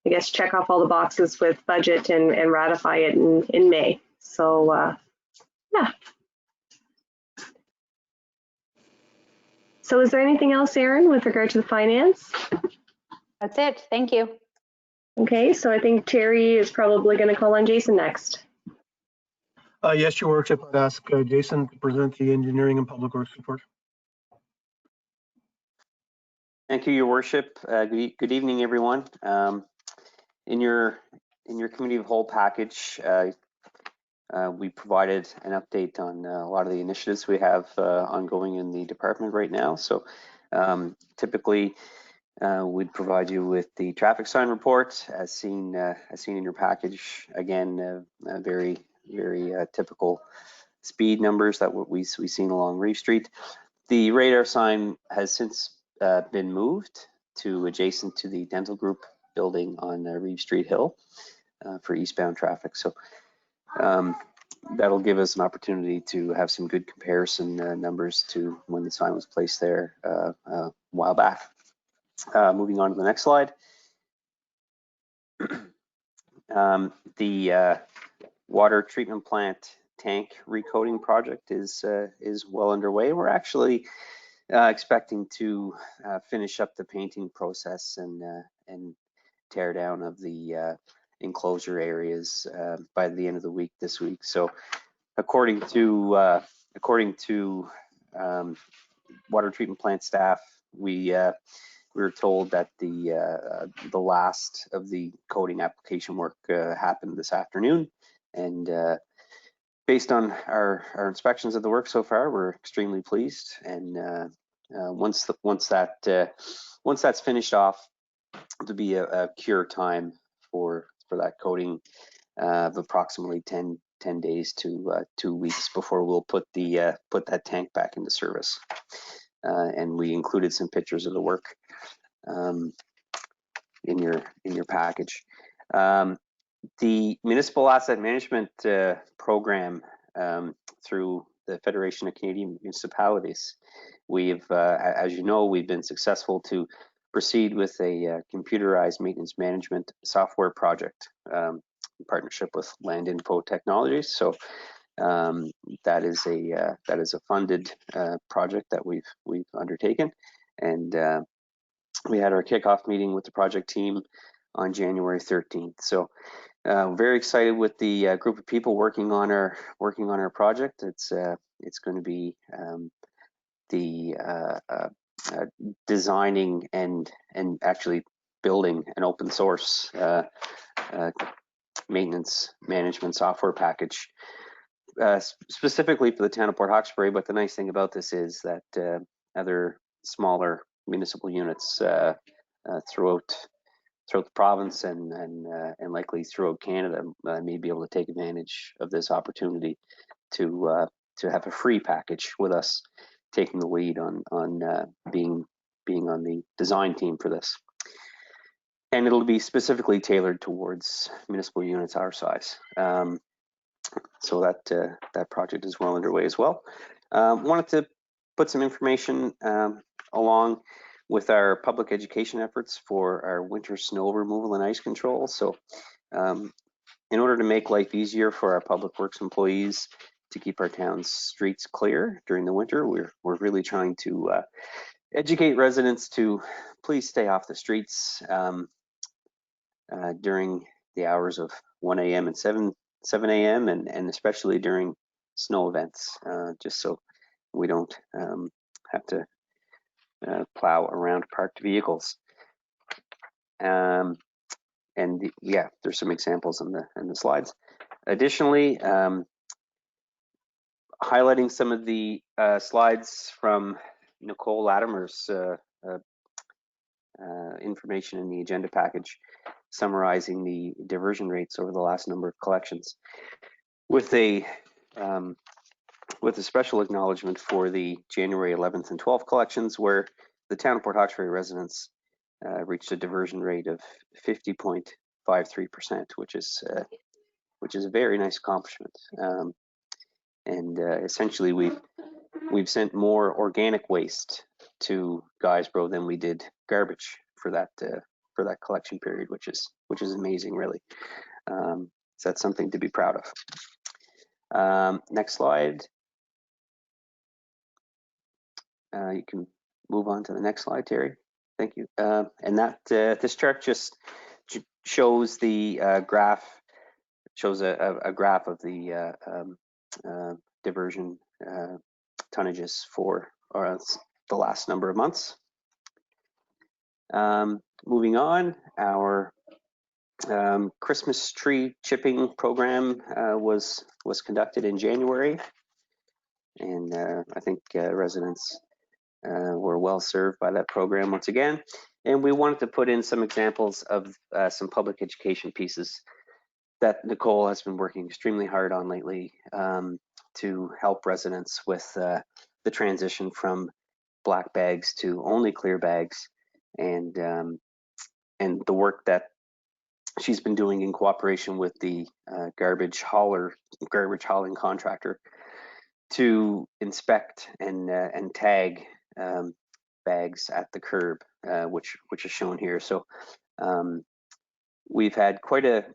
guess, check off all the boxes with budget and ratify it in May. So yeah. So is there anything else, Aaron, with regard to the finance? That's it. Thank you. Okay, so I think Terry is probably going to call on Jason next. Yes, Your Worship. I'd ask Jason to present the engineering and public works report. Thank you, Your Worship. Good evening, everyone. In your committee of whole package, we provided an update on a lot of the initiatives we have ongoing in the department right now. So typically, we'd provide you with the traffic sign report as seen in your package. Again, very typical speed numbers that we've seen along Reeve Street. The radar sign has since been moved to adjacent to the dental group building on Reeve Street Hill for eastbound traffic. So that'll give us an opportunity to have some good comparison numbers to when the sign was placed there a while back. Moving on to the next slide. The water treatment plant tank recoating project is well underway. We're actually expecting to finish up the painting process and tear down of the enclosure areas by the end of the week this week. So according to water treatment plant staff, we were told that the last of the coating application work happened this afternoon, and based on our inspections of the work so far, we're extremely pleased. And once that's finished off, to be a cure time for that coating of approximately 10 days to 2 weeks before we'll put that tank back into service. And we included some pictures of the work in your package. The Municipal Asset Management Program through the Federation of Canadian Municipalities, we've, as you know, we've been successful to proceed with a computerized maintenance management software project in partnership with Land Info Technologies. So that is a funded project that we've undertaken, and we had our kickoff meeting with the project team on January 13th. So very excited with the group of people working on our project. It's going to be designing and actually building an open source maintenance management software package specifically for the town of Port Hawkesbury. But the nice thing about this is that other smaller municipal units throughout the province and likely throughout Canada may be able to take advantage of this opportunity to have a free package with us taking the lead on being on the design team for this. And it'll be specifically tailored towards municipal units our size. So that project is well underway as well. Wanted to put some information along with our public education efforts for our winter snow removal and ice control. So in order to make life easier for our public works employees to keep our town's streets clear during the winter, we're really trying to educate residents to please stay off the streets during the hours of 1 a.m. and 7 a.m. and especially during snow events, just so we don't have to plow around parked vehicles. And yeah, there's some examples in the slides. Additionally, highlighting some of the slides from Nicole Latimer's information in the agenda package, summarizing the diversion rates over the last number of collections, with a special acknowledgement for the January 11th and 12th collections, where the town of Port Hawkesbury residents reached a diversion rate of 50.53%, which is a very nice accomplishment. And essentially, we've sent more organic waste to Guysborough than we did garbage for that collection period, which is amazing, really. So that's something to be proud of. Next slide. You can move on to the next slide, Terry. Thank you. And that this chart just shows the graph. Shows a graph of the diversion tonnages for the last number of months. Moving on, our Christmas tree chipping program was conducted in January, and I think residents were well served by that program once again. And we wanted to put in some examples of some public education pieces that Nicole has been working extremely hard on lately to help residents with the transition from black bags to only clear bags, and the work that she's been doing in cooperation with the garbage hauling contractor to inspect and tag bags at the curb, which is shown here. So we've had quite a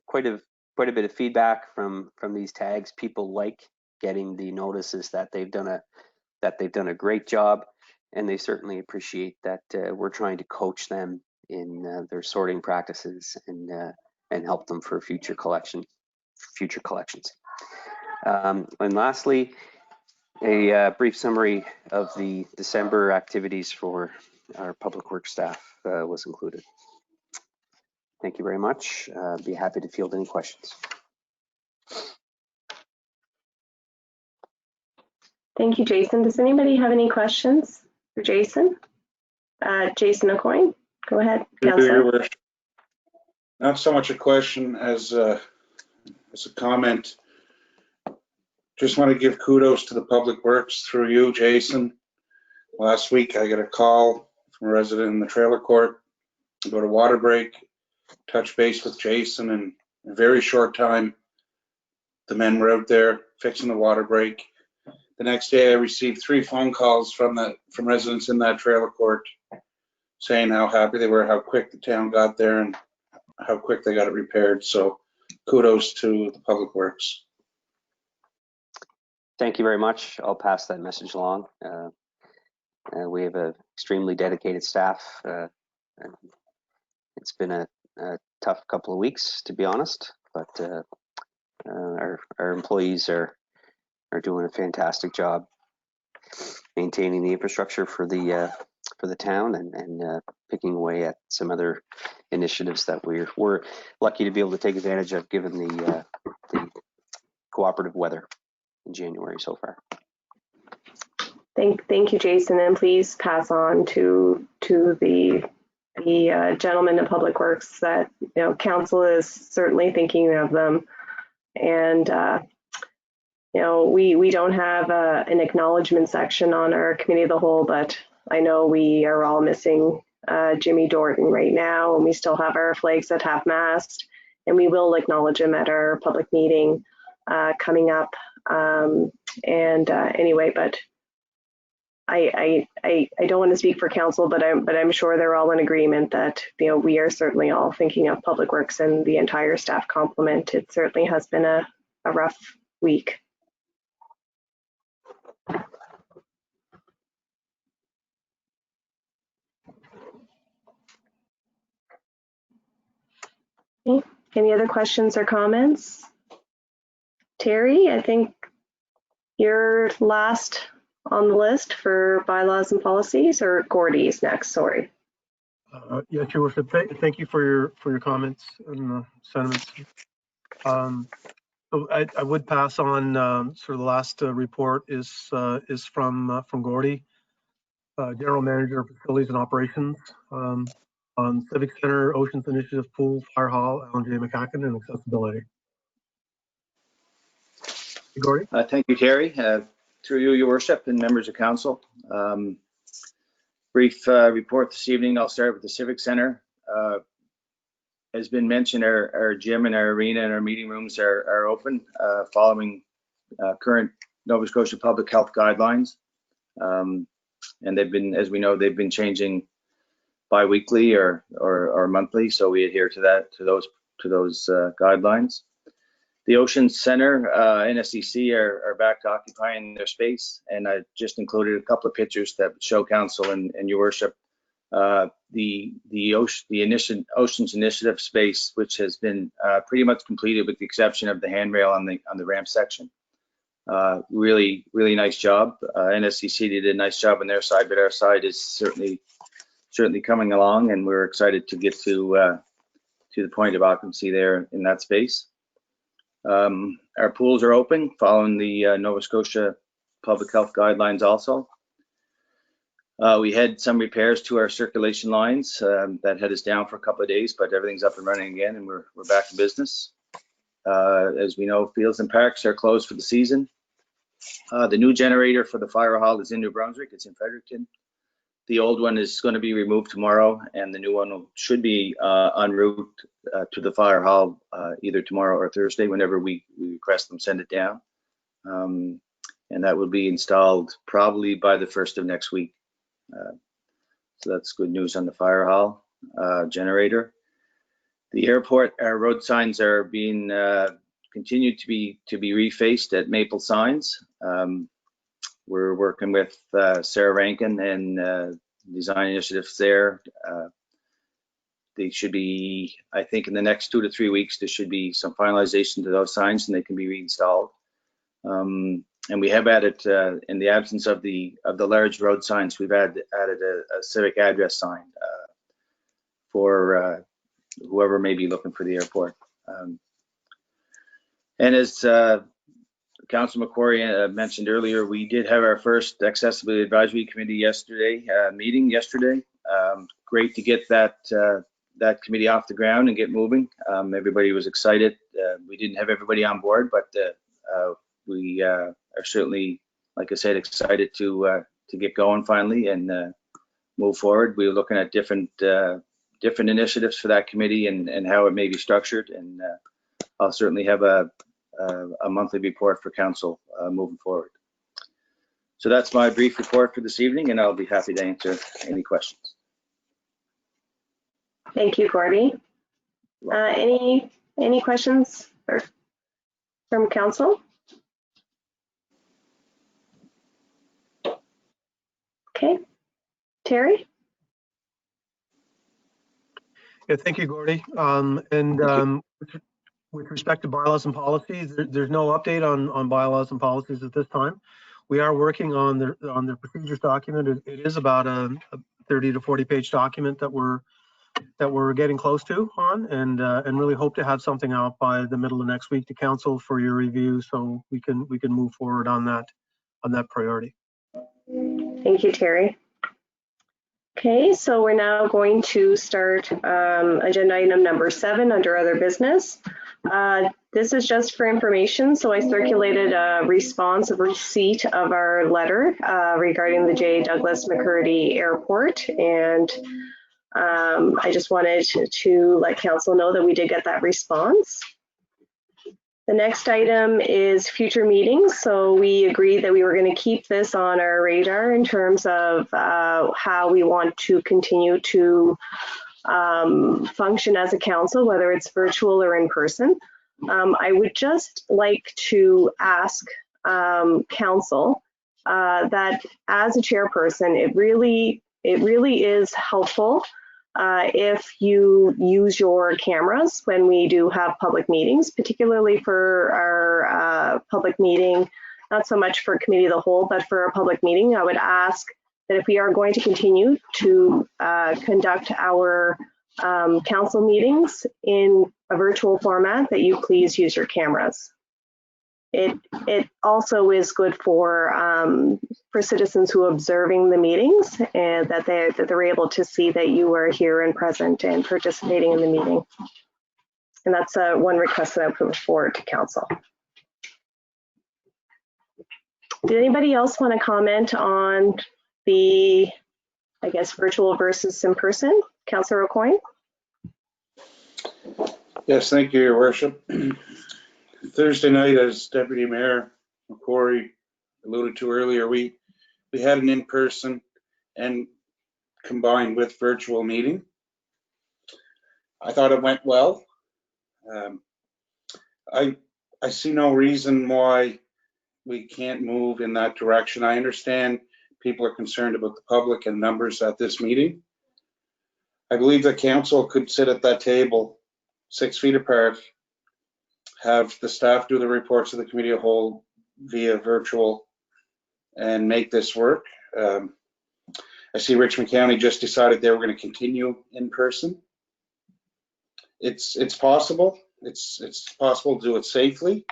bit of feedback from these tags. People like getting the notices that they've done a great job, and they certainly appreciate that we're trying to coach them in their sorting practices and help them for future collections. And lastly, a brief summary of the December activities for our public works staff was included. Thank you very much. Be happy to field any questions. Thank you, Jason. Does anybody have any questions for Jason? Jason Aucoin, go ahead, Councillor. Not so much a question as a comment. Just want to give kudos to the Public Works through you, Jason. Last week, I got a call from a resident in the trailer court about a water break. Touch base with Jason, and in a very short time, the men were out there fixing the water break. The next day, I received 3 phone calls from residents in that trailer court saying how happy they were, how quick the town got there, and how quick they got it repaired. So kudos to the Public Works. Thank you very much. I'll pass that message along. We have an extremely dedicated staff. It's been a tough couple of weeks, to be honest, but our employees are doing a fantastic job maintaining the infrastructure for the town and picking away at some other initiatives that we're lucky to be able to take advantage of, given the cooperative weather in January so far. Thank you, Jason, and please pass on to the gentleman in Public Works that council is certainly thinking of them, and we don't have an acknowledgement section on our committee of the whole, but I know we are all missing Jimmy Dorton right now, and we still have our flags at half-mast, and we will acknowledge him at our public meeting coming up. Anyway, but I don't want to speak for council, but I'm sure they're all in agreement that we are certainly all thinking of Public Works and the entire staff complement. It certainly has been a rough week. Okay. Any other questions or comments? Terry, I think you're last on the list for bylaws and policies, or Gordy's next, sorry. Yes, Your Worship. Thank you for your comments and sentiments. So I would pass on sort of the last report is from Gordy, General Manager of Facilities and Operations, on Civic Center, Oceans Initiative, Pool, Fire Hall, Alan J. McCacken, and accessibility. Hey, Gordy. Thank you, Terry. Through you, Your Worship, and members of council. Brief report this evening. I'll start with the Civic Center. As been mentioned, our gym and our arena and our meeting rooms are open following current Nova Scotia public health guidelines. And they've been, as we know, they've been changing bi-weekly or monthly, so we adhere to those guidelines. The Ocean Center, NSCC are back to occupying their space, and I just included a couple of pictures that show council and Your Worship the Oceans Initiative space, which has been pretty much completed with the exception of the handrail on the ramp section. Really nice job. NSCC did a nice job on their side, but our side is certainly coming along, and we're excited to get to the point of occupancy there in that space. Our pools are open following the Nova Scotia public health guidelines also. We had some repairs to our circulation lines that had us down for a couple of days, but everything's up and running again, and we're back to business. As we know, fields and parks are closed for the season. The new generator for the fire hall is in New Brunswick. It's in Fredericton. The old one is going to be removed tomorrow, and the new one should be en route to the fire hall either tomorrow or Thursday, whenever we request them send it down. And that will be installed probably by the 1st of next week. So that's good news on the fire hall generator. The airport, our road signs are being continued to be refaced at Maple Signs. We're working with Sarah Rankin and design initiatives there. They should be, I think in the next 2 to 3 weeks, there should be some finalization to those signs and they can be reinstalled. And we have added, in the absence of the large road signs, we've added a civic address sign for whoever may be looking for the airport. And as Councilor McQuarrie mentioned earlier, we did have our first Accessibility Advisory Committee meeting yesterday. Great to get that committee off the ground and get moving. Everybody was excited. We didn't have everybody on board, but we are certainly, like I said, excited to get going finally and move forward. We were looking at different initiatives for that committee and how it may be structured, and I'll certainly have a monthly report for council moving forward. So that's my brief report for this evening, and I'll be happy to answer any questions. Thank you, Gordy. Any questions from council? Okay, Terry? Yeah, thank you, Gordy. With respect to bylaws and policies, there's no update on bylaws and policies at this time. We are working on the procedures document. It is about a 30 to 40 page document that we're getting close to and really hope to have something out by the middle of next week to council for your review, so we can move forward on that priority. Thank you, Terry. Okay, so we're now going to start agenda item number 7 under other business. This is just for information. So I circulated a response of receipt of our letter regarding the J. Douglas McCurdy Airport. And I just wanted to let council know that we did get that response. The next item is future meetings. So we agreed that we were going to keep this on our radar in terms of how we want to continue to function as a council, whether it's virtual or in person. I would just like to ask council that as a chairperson, it really is helpful if you use your cameras when we do have public meetings, particularly for our public meeting, not so much for committee of the whole, but for a public meeting. I would ask that if we are going to continue to conduct our council meetings in a virtual format, that you please use your cameras. It also is good for citizens who are observing the meetings, and that they're able to see that you are here and present and participating in the meeting. And that's one request that I put forward to council. Did anybody else want to comment on the, I guess, virtual versus in person? Councillor O'Coin? Yes, thank you, Your Worship. Thursday night, as Deputy Mayor McQuarrie alluded to earlier, we had an in-person and combined with virtual meeting. I thought it went well. I see no reason why we can't move in that direction. I understand people are concerned about the public and numbers at this meeting. I believe that council could sit at that table 6 feet apart, have the staff do the reports of the committee of whole via virtual, and make this work. I see Richmond County just decided they were going to continue in person. it's possible. It's possible to do it safely.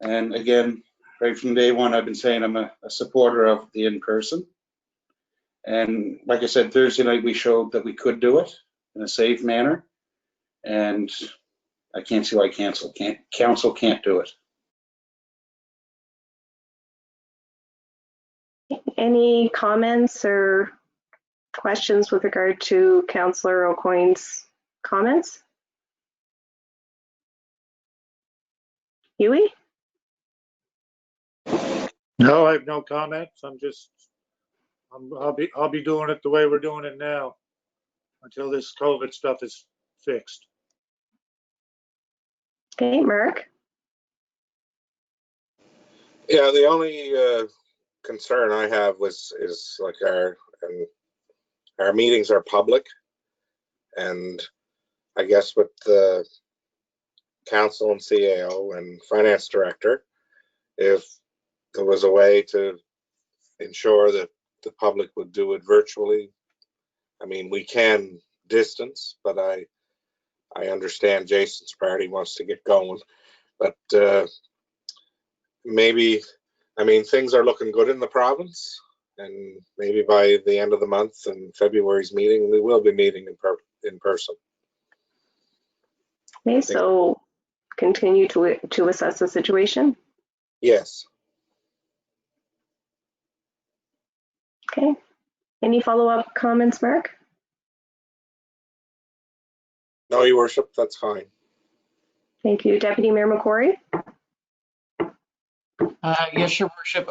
And again, right from day one, I've been saying I'm a supporter of the in-person. And like I said, Thursday night, we showed that we could do it in a safe manner. And I can't see why council can't do it. Any comments or questions with regard to Councillor Aucoin's comments? Huey? No, I have no comments. I'll be doing it the way we're doing it now until this COVID stuff is fixed. Okay, Mark? Yeah, the only concern I have is like our meetings are public, and I guess with the council and CAO and finance director, if there was a way to ensure that the public would do it virtually. I mean, we can distance, but I understand Jason's party wants to get going, but maybe, I mean, things are looking good in the province, and maybe by the end of the month and February's meeting, we will be meeting in person. Okay, so continue to assess the situation. Yes. Okay. Any follow-up comments, Mark? No, Your Worship, that's fine. Thank you. Deputy Mayor McCrory? Yes, Your Worship.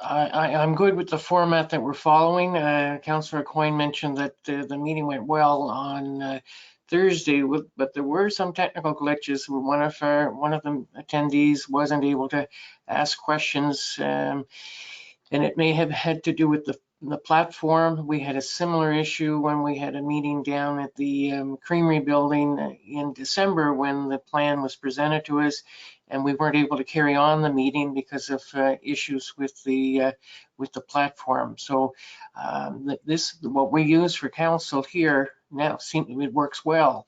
I'm good with the format that we're following. Councillor Aucoin mentioned that the meeting went well on Thursday, but there were some technical glitches. One of the attendees wasn't able to ask questions, and it may have had to do with the platform. We had a similar issue when we had a meeting down at the Creamery building in December when the plan was presented to us, and we weren't able to carry on the meeting because of issues with the platform. So what we use for council here now, it works well,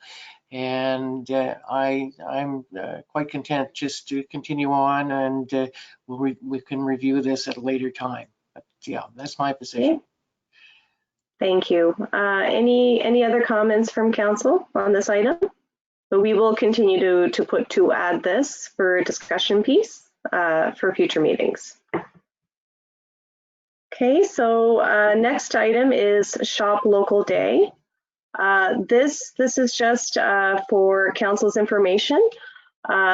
and I'm quite content just to continue on, and we can review this at a later time. But yeah, that's my position. Okay. Thank you. Any other comments from council on this item? So we will continue to add this for a discussion piece for future meetings. Okay, so next item is Shop Local Day. This is just for council's information.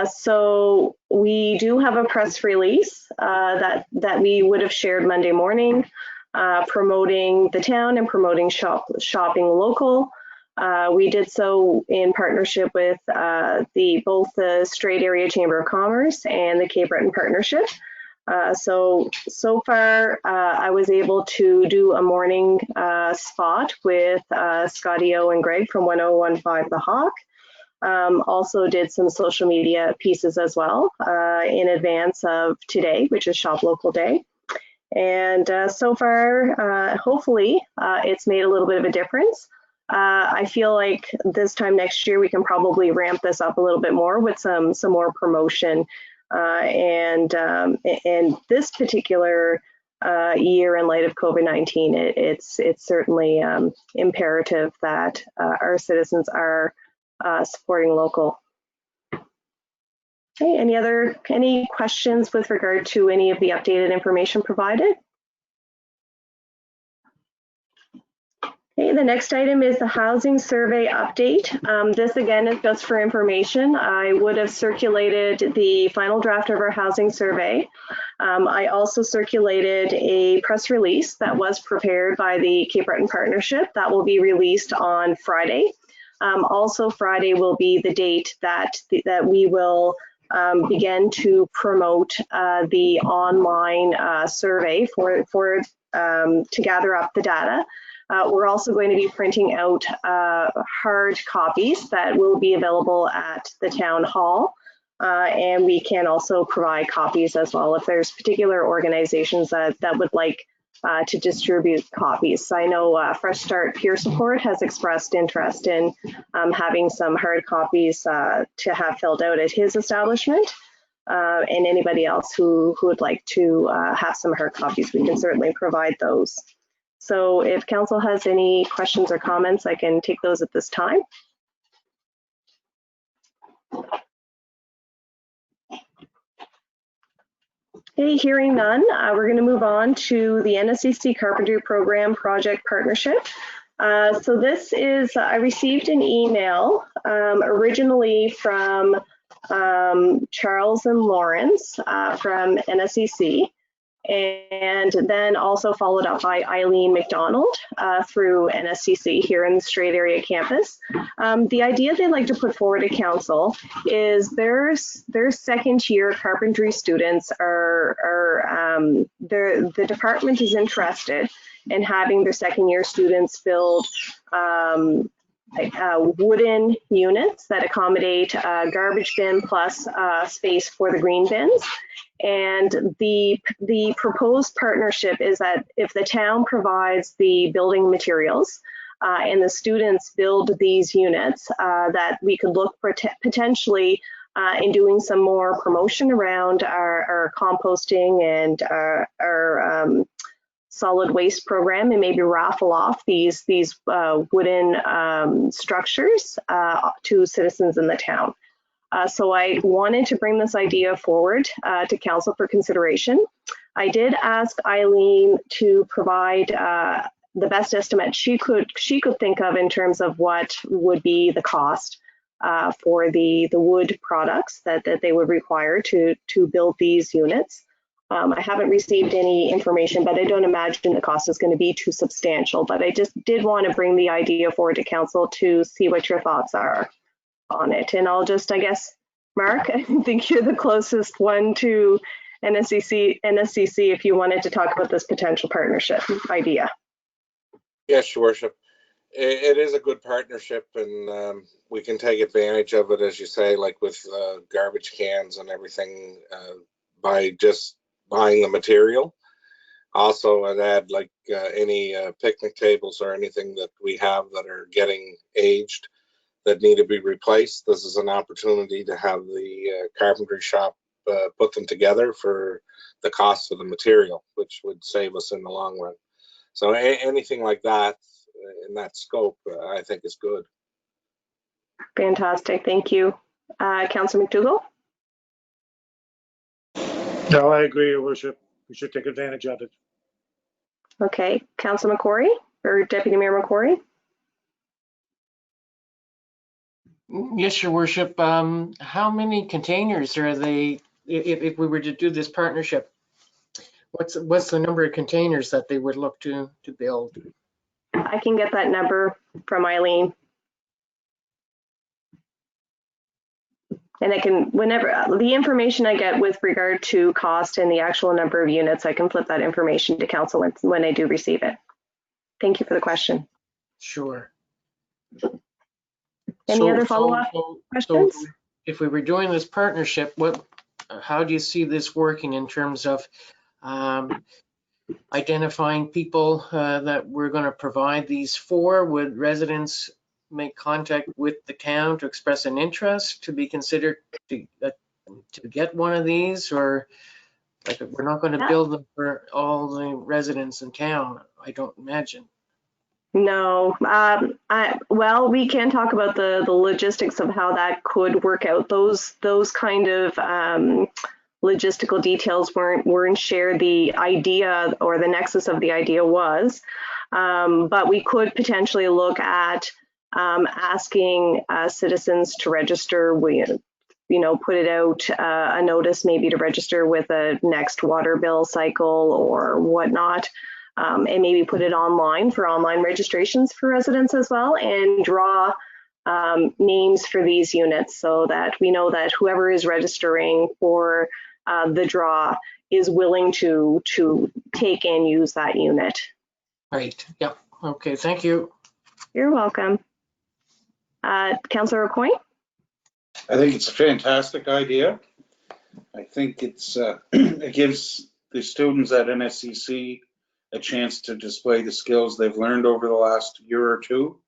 So we do have a press release that we would have shared Monday morning, promoting the town and promoting shopping local. We did so in partnership with both the Strait Area Chamber of Commerce and the Cape Breton Partnership. So far, I was able to do a morning spot with Scotty O and Greg from 1015 The Hawk. Also did some social media pieces as well in advance of today, which is Shop Local Day. And so far, hopefully, it's made a little bit of a difference. I feel like this time next year, we can probably ramp this up a little bit more with some more promotion. And this particular year, in light of COVID-19, it's certainly imperative that our citizens are supporting local. Okay, any questions with regard to any of the updated information provided? Okay, the next item is the housing survey update. This again is just for information. I would have circulated the final draft of our housing survey. I also circulated a press release that was prepared by the Cape Breton Partnership that will be released on Friday. Also Friday will be the date that we will begin to promote the online survey to gather up the data. We're also going to be printing out hard copies that will be available at the town hall. And we can also provide copies as well if there's particular organizations that would like to distribute copies. So I know Fresh Start Peer Support has expressed interest in having some hard copies to have filled out at his establishment. And anybody else who would like to have some hard copies, we can certainly provide those. So if council has any questions or comments, I can take those at this time. Okay, hearing none, we're going to move on to the NSCC Carpentry Program Project Partnership. So this is, I received an email originally from Charles and Lawrence from NSCC, and then also followed up by Eileen McDonald through NSCC here in the Strait Area campus. The idea they'd like to put forward to council is their second year carpentry students the department is interested in having their second year students build wooden units that accommodate a garbage bin plus space for the green bins. And the proposed partnership is that if the town provides the building materials and the students build these units, that we could look for potentially in doing some more promotion around our composting and our solid waste program, and maybe raffle off these wooden structures to citizens in the town. So I wanted to bring this idea forward to council for consideration. I did ask Eileen to provide the best estimate she could think of in terms of what would be the cost for the wood products that they would require to build these units. I haven't received any information, but I don't imagine the cost is going to be too substantial. But I just did want to bring the idea forward to council to see what your thoughts are on it. And I'll just, I guess, Mark, I think you're the closest one to NSCC if you wanted to talk about this potential partnership idea. Yes, Your Worship. It is a good partnership, and we can take advantage of it, as you say, like with garbage cans and everything, by just buying the material. Also, I'd add like any picnic tables or anything that we have that are getting aged that need to be replaced. This is an opportunity to have the carpentry shop put them together for the cost of the material, which would save us in the long run. So anything like that in that scope, I think is good. Fantastic, thank you. Councillor McDougall? No, I agree, Your Worship. We should take advantage of it. Okay, Councillor McCrory or Deputy Mayor McCrory? Yes, Your Worship. How many containers are they, if we were to do this partnership? What's the number of containers that they would look to build? I can get that number from Eileen. And I can, whenever the information I get with regard to cost and the actual number of units, I can flip that information to council when I do receive it. Thank you for the question. Sure. Any other follow-up questions? So if we were doing this partnership, how do you see this working in terms of identifying people that we're going to provide these for? Would residents make contact with the town to express an interest to be considered to get one of these, or like we're not going to build them for all the residents in town? I don't imagine. No, well, we can talk about the logistics of how that could work out. Those kind of logistical details weren't shared. The idea or the nexus of the idea was, but we could potentially look at asking citizens to register. We, put it out a notice maybe to register with a next water bill cycle or whatnot. And maybe put it online for online registrations for residents as well, and draw names for these units so that we know that whoever is registering for the draw is willing to take and use that unit. Right. Yep. Okay. Thank you. You're welcome. Councillor Aucoin? I think it's a fantastic idea. I think it's it gives the students at NSCC a chance to display the skills they've learned over the last year or two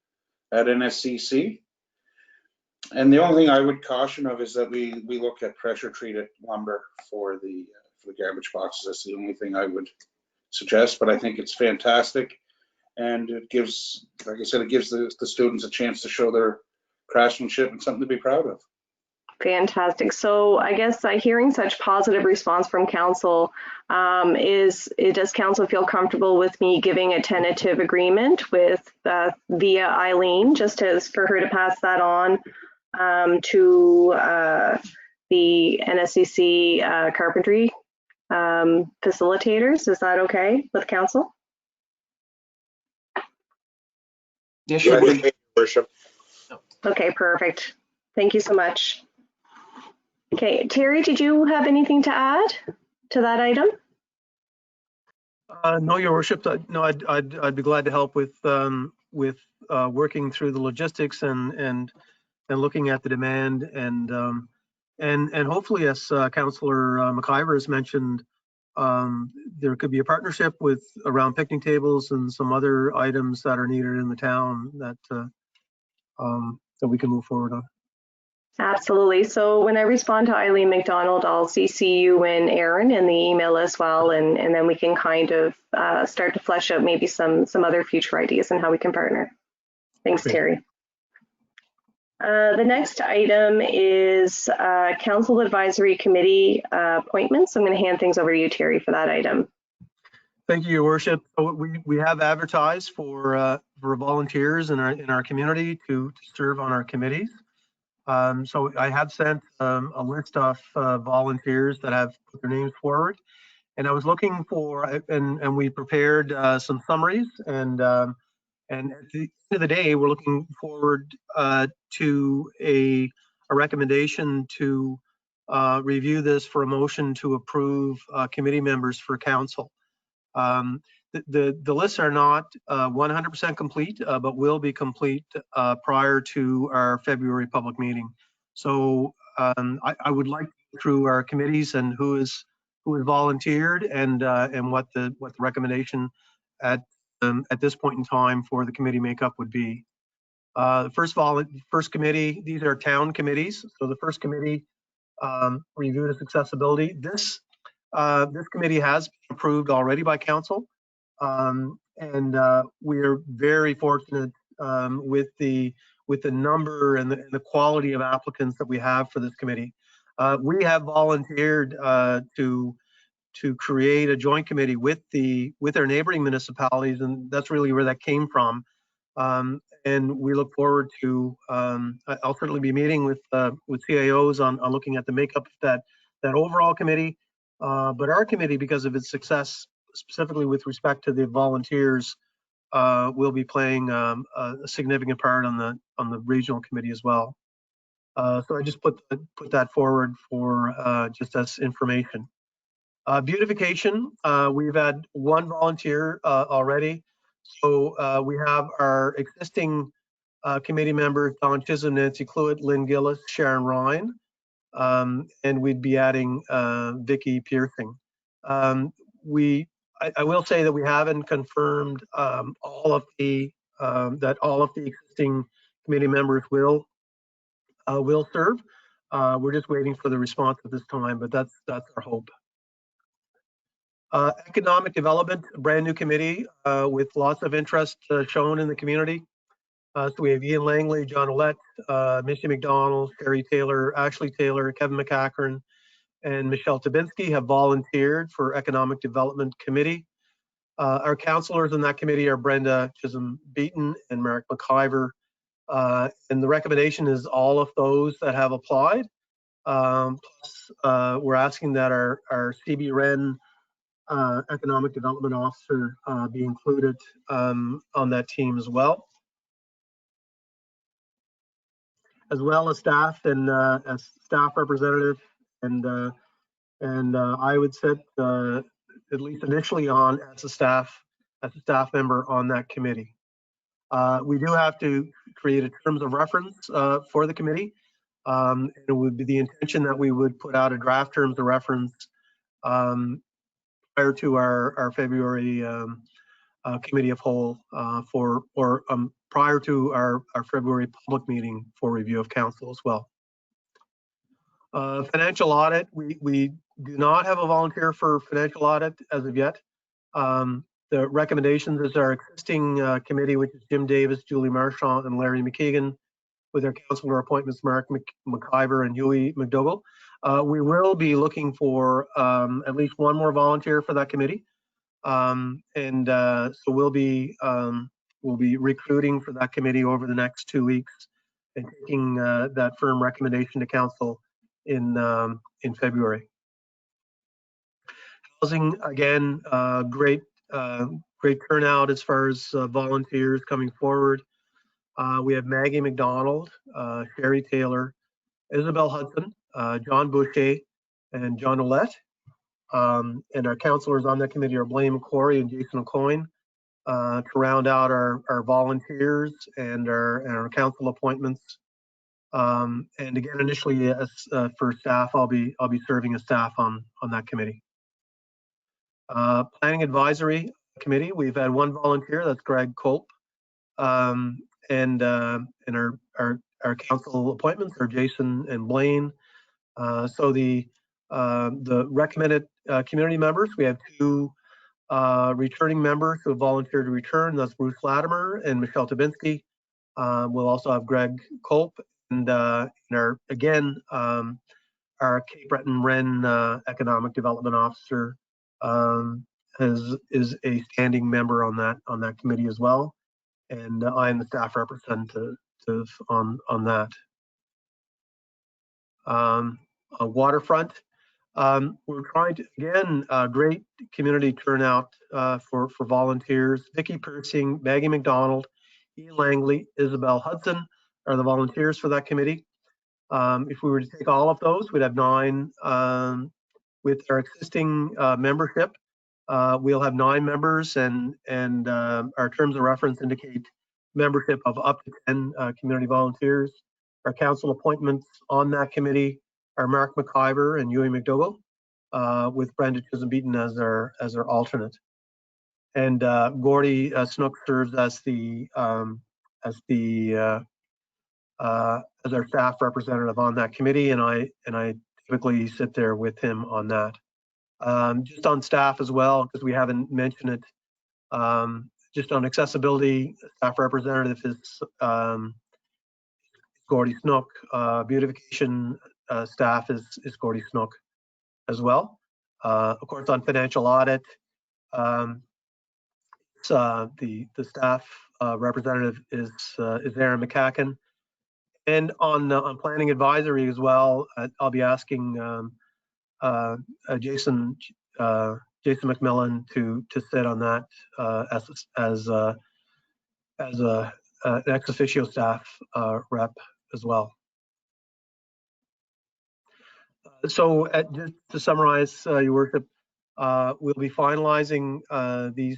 at NSCC. And the only thing I would caution of is that we look at pressure treated lumber for the garbage boxes. That's the only thing I would suggest, but I think it's fantastic. And it gives, like I said, it gives the students a chance to show their craftsmanship and something to be proud of. Fantastic. So I guess hearing such positive response from council, does council feel comfortable with me giving a tentative agreement with via Eileen, just as for her to pass that on to the NSCC carpentry facilitators? Is that okay with council? Yes, sure. Yeah, Your Worship. Okay, perfect. Thank you so much. Okay, Terry, did you have anything to add to that item? No, Your Worship. No, I'd be glad to help with working through the logistics and looking at the demand and hopefully, as Councillor McIver has mentioned, there could be a partnership with around picnic tables and some other items that are needed in the town that we can move forward on. Absolutely. So when I respond to Eileen McDonald, I'll CC you and Aaron in the email as well, and then we can kind of start to flesh out maybe some other future ideas and how we can partner. Thanks, Great. Terry. The next item is Council Advisory Committee appointments. I'm going to hand things over to you, Terry, for that item. Thank you, Your Worship. So we have advertised for volunteers in our community to serve on our committees. So I have sent a list of volunteers that have put their names forward, and I was looking for, and we prepared some summaries, and at the end of the day, we're looking forward to a recommendation to review this for a motion to approve committee members for council. The lists are not 100% complete, but will be complete prior to our February public meeting. So I would like to go through our committees and who is volunteered and what the recommendation at this point in time for the committee makeup would be. First committee, these are town committees. So the first committee reviewed its accessibility. This committee has been approved already by council. And we are very fortunate with the number and the quality of applicants that we have for this committee. We have volunteered to create a joint committee with our neighboring municipalities, and that's really where that came from. And we look forward to I'll certainly be meeting with CAOs on looking at the makeup of that overall committee. But our committee, because of its success, specifically with respect to the volunteers, will be playing a significant part on the regional committee as well. So I just put that forward for just as information. Beautification, we've had one volunteer already. So we have our existing committee members, Don Chisholm, Nancy Cluett, Lynn Gillis, Sharon Ryan, and we'd be adding Vicky Piercing. I will say that we haven't confirmed all of the existing committee members will serve. We're just waiting for the response at this time, but that's our hope. Economic development, a brand new committee with lots of interest shown in the community. So we have Ian Langley, John Ouellette, Missy McDonald, Terry Taylor, Ashley Taylor, Kevin McCachran, and Michelle Tabinski have volunteered for Economic Development Committee. Our councillors in that committee are Brenda Chisholm Beaton and Mark McIver. And the recommendation is all of those that have applied. Plus, we're asking that our CB Wren Economic Development Officer be included on that team as well as staff and as staff representative, and I would sit at least initially on as a staff member on that committee. We do have to create a terms of reference for the committee. And it would be the intention that we would put out a draft terms of reference prior to our February committee of whole prior to our February public meeting for review of council as well. Financial audit, we do not have a volunteer for financial audit as of yet. The recommendations is our existing committee, which is Jim Davis, Julie Marchand, and Larry McKeegan, with their councillor appointments, Mark McIver and Huey McDougall. We will be looking for at least one more volunteer for that committee. So we'll be recruiting for that committee over the next 2 weeks and taking that firm recommendation to council in February. Housing, again, great turnout as far as volunteers coming forward. We have Maggie McDonald, Sherry Taylor, Isabel Hudson, John Boucher, and John Ouellette. And our councillors on that committee are Blaine McCory and Jason O'Coin, to round out our volunteers and our council appointments. And again, initially for staff, I'll be serving as staff on that committee. Planning Advisory Committee, we've had one volunteer, that's Greg Culp. And our council appointments are Jason and Blaine. So the recommended community members, we have 2 returning members who have volunteered to return. That's Bruce Latimer and Michelle Tabinski. We'll also have Greg Culp and our Cape Breton Wren Economic Development Officer is a standing member on that committee as well. And I am the staff representative on that. Waterfront, we're trying to, again, great community turnout for volunteers. Vicki Persing, Maggie McDonald, Ian Langley, Isabel Hudson are the volunteers for that committee. If we were to take all of those, we'd have 9. With our existing membership, we'll have 9 members, and our terms of reference indicate membership of up to 10 community volunteers. Our council appointments on that committee are Mark McIver and Huey McDougall, with Brenda Chisholm Beaton as our alternate. And Gordy Snook serves as our staff representative on that committee, and I typically sit there with him on that. Just on staff as well, because we haven't mentioned it, just on accessibility, staff representative is Gordy Snook. Beautification staff is Gordy Snook as well. Of course, on financial audit, the staff representative is Aaron McCacken. And on planning advisory as well, I'll be asking Jason McMillan to sit on that as an ex officio staff rep as well. So just to summarize, Your Worship, we'll be finalizing the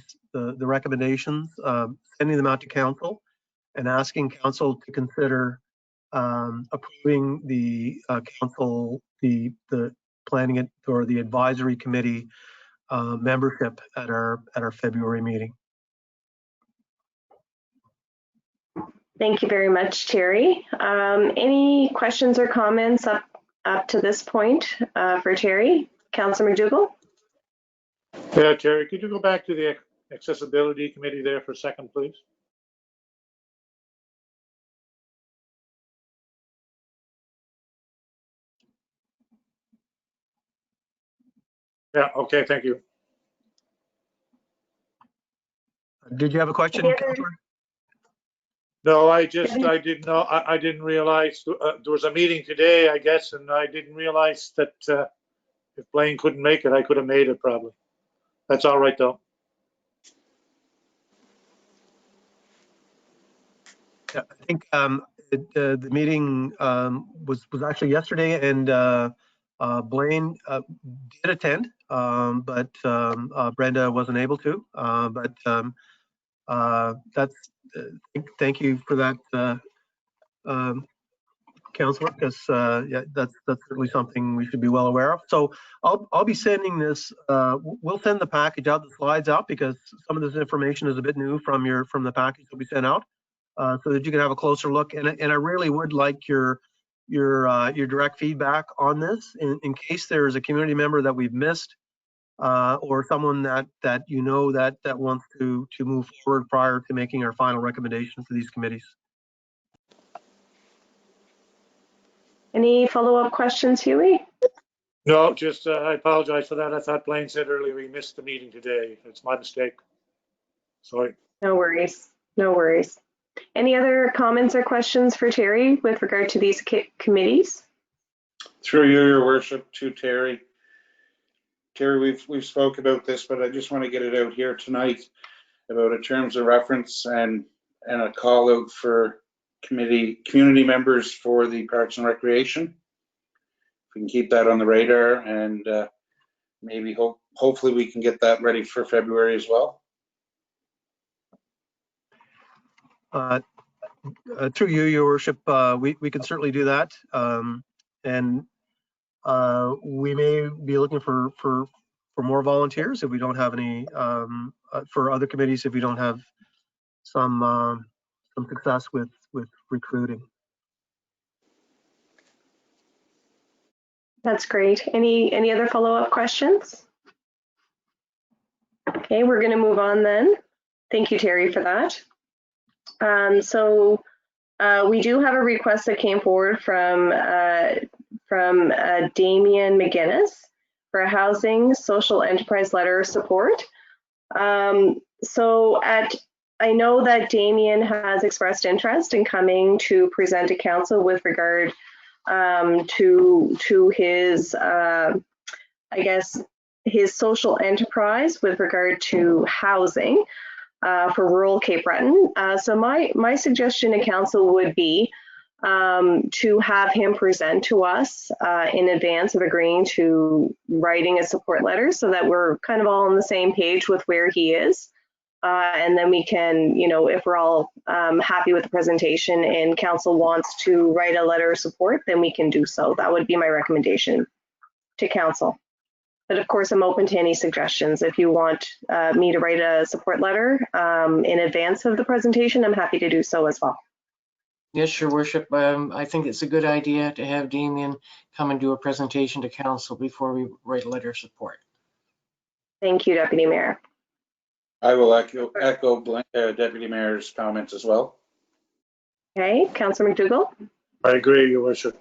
recommendations, sending them out to council, and asking council to consider approving the planning it or the advisory committee membership at our February meeting. Thank you very much, Terry. Any questions or comments up to this point for Terry? Councillor McDougall? Yeah, Terry, could you go back to the accessibility committee there for a second, please? Yeah, okay, thank you. Did you have a question, Councillor? No, I didn't know. I didn't realize there was a meeting today, I guess, and I didn't realize that if Blaine couldn't make it, I could have made it probably. That's all right though. Yeah, I think the meeting was actually yesterday, and Blaine did attend, but Brenda wasn't able to. But thank you for that, Councillor, because yeah, that's certainly something we should be well aware of. So I'll be sending this. We'll send the package out, the slides out, because some of this information is a bit new from the package that we sent out, so that you can have a closer look. And I really would like your direct feedback on this, in case there is a community member that we've missed, or someone that you know that wants to move forward prior to making our final recommendation for these committees. Any follow-up questions, Huey? No, just I apologize for that. I thought Blaine said earlier we missed the meeting today. It's my mistake. Sorry. No worries. No worries. Any other comments or questions for Terry with regard to these committees? Through you, Your Worship, to Terry. Terry, we've spoke about this, but I just want to get it out here tonight about a terms of reference and a call out for community members for the Parks and Recreation. If we can keep that on the radar, and maybe hopefully we can get that ready for February as well. Through you, Your Worship, we can certainly do that, and we may be looking for more volunteers if we don't have any, for other committees if we don't have some success with recruiting. That's great. Any other follow-up questions? Okay, we're going to move on then. Thank you, Terry, for that. So we do have a request that came forward from Damien McGinnis for a housing social enterprise letter of support. I know that Damien has expressed interest in coming to present to council with regard to his, I guess, his social enterprise with regard to housing for rural Cape Breton. So my suggestion to council would be to have him present to us in advance of agreeing to writing a support letter, so that we're kind of all on the same page with where he is. And then we can, you know, if we're all happy with the presentation and council wants to write a letter of support, then we can do so. That would be my recommendation to council. But of course, I'm open to any suggestions. If you want me to write a support letter in advance of the presentation, I'm happy to do so as well. Yes, Your Worship. I think it's a good idea to have Damien come and do a presentation to council before we write a letter of support. Thank you, Deputy Mayor. I will echo Deputy Mayor's comments as well. Okay, Councillor McDougall. I agree, Your Worship.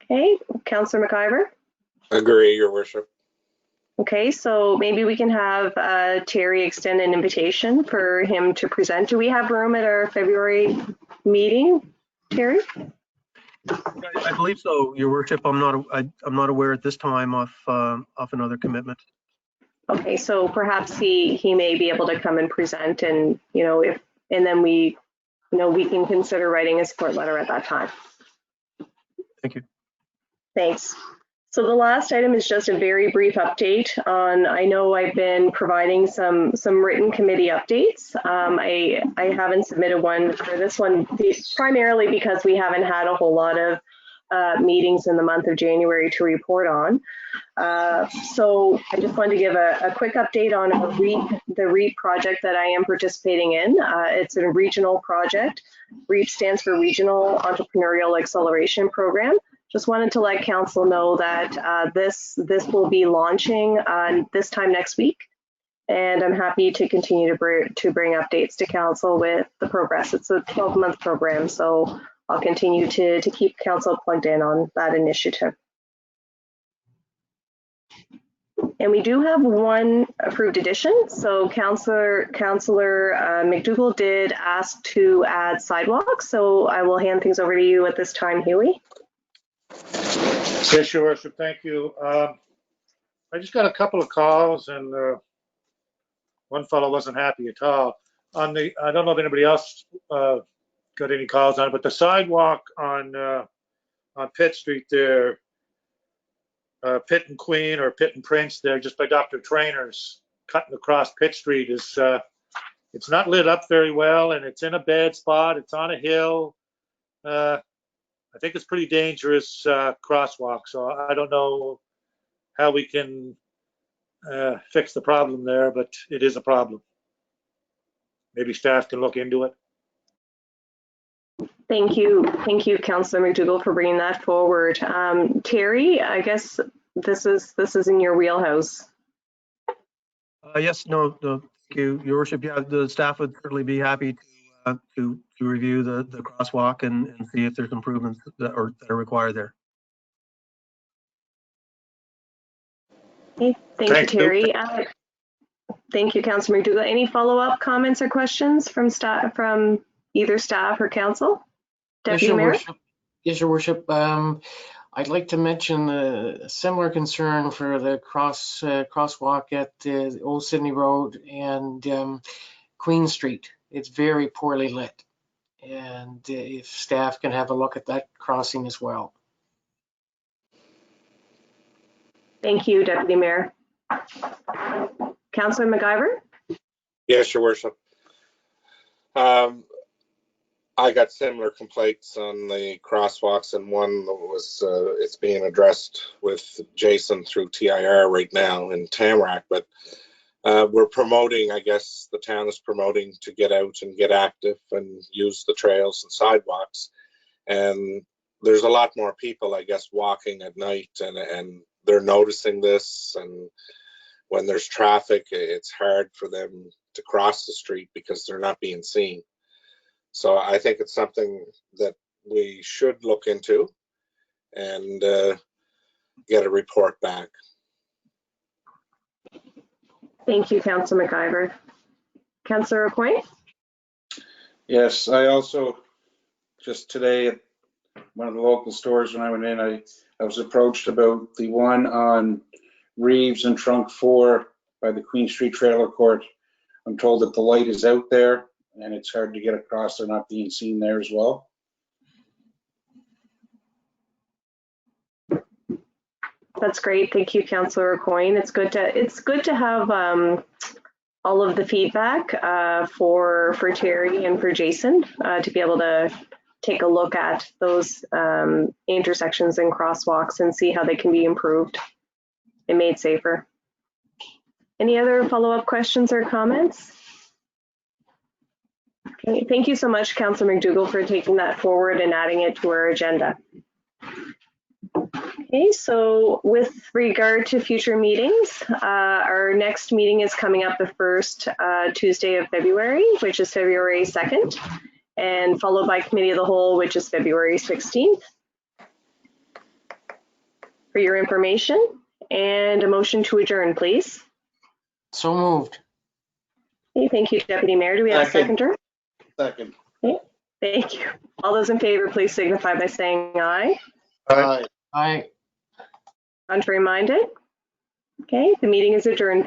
Okay, Councillor McIver. Agree, Your Worship. Okay, so maybe we can have Terry extend an invitation for him to present. Do we have room at our February meeting, Terry? I believe so, Your Worship. I'm not aware at this time of another commitment. Okay, so perhaps he may be able to come and present, and you know, and then we can consider writing a support letter at that time. Thank you. Thanks. So the last item is just a very brief update on, I know I've been providing some written committee updates. I haven't submitted one for this one, primarily because we haven't had a whole lot of meetings in the month of January to report on. So I just wanted to give a quick update on the REAP project that I am participating in. It's a regional project. REAP stands for Regional Entrepreneurial Acceleration Program. Just wanted to let council know that this will be launching this time next week, and I'm happy to continue to bring updates to council with the progress. It's a 12-month program, so I'll continue to keep council plugged in on that initiative. And we do have one approved addition. So Councillor McDougall did ask to add sidewalks, so I will hand things over to you at this time, Huey. Yes, Your Worship, thank you. I just got a couple of calls, and one fellow wasn't happy at all. I don't know if anybody else got any calls on it, but the sidewalk on Pitt Street there, Pitt and Queen or Pitt and Prince there, just by Dr. Trainer's, cutting across Pitt Street, is it's not lit up very well, and it's in a bad spot. It's on a hill. I think it's pretty dangerous crosswalk, so I don't know how we can fix the problem there, but it is a problem. Maybe staff can look into it. Thank you, Councillor McDougall, for bringing that forward. Terry, I guess this is in your wheelhouse. Yes, no, thank you, Your Worship. Yeah, the staff would certainly be happy to review the crosswalk and see if there's improvements that are required there. Okay, thank you, Terry. Thank you, Councillor McDougall. Any follow-up comments or questions from staff, from either staff or council? Deputy Mayor? Yes, Your Worship. I'd like to mention a similar concern for the crosswalk at Old Sydney Road and Queen Street. It's very poorly lit, and if staff can have a look at that crossing as well. Thank you, Deputy Mayor. Councillor McIver? Yes, Your Worship. I got similar complaints on the crosswalks, and one was it's being addressed with Jason through TIR right now in Tamarack, but we're promoting, I guess the town is promoting to get out and get active and use the trails and sidewalks. And there's a lot more people, I guess, walking at night, and they're noticing this. And when there's traffic, it's hard for them to cross the street because they're not being seen. So I think it's something that we should look into and get a report back. Thank you, Councillor McIver. Councillor Aucoin? Yes, I also, just today at one of the local stores when I went in, I was approached about the one on Reeves and Trunk 4 by the Queen Street Trailer Court. I'm told that the light is out there and it's hard to get across. They're not being seen there as well. That's great. Thank you, Councillor Aucoin. It's good to have all of the feedback for Terry and for Jason to be able to take a look at those intersections and crosswalks and see how they can be improved and made safer. Any other follow-up questions or comments? Okay, thank you so much, Councillor McDougall, for taking that forward and adding it to our agenda. Okay, so with regard to future meetings, our next meeting is coming up the first Tuesday of February, which is February 2nd, and followed by Committee of the Whole, which is February 16th. For your information, and a motion to adjourn, please. So moved. Okay, thank you, Deputy Mayor. Do we have a seconder? Second. Okay, thank you. All those in favor, please signify by saying aye. Aye. Aye. Contrary minded? Okay, the meeting is adjourned.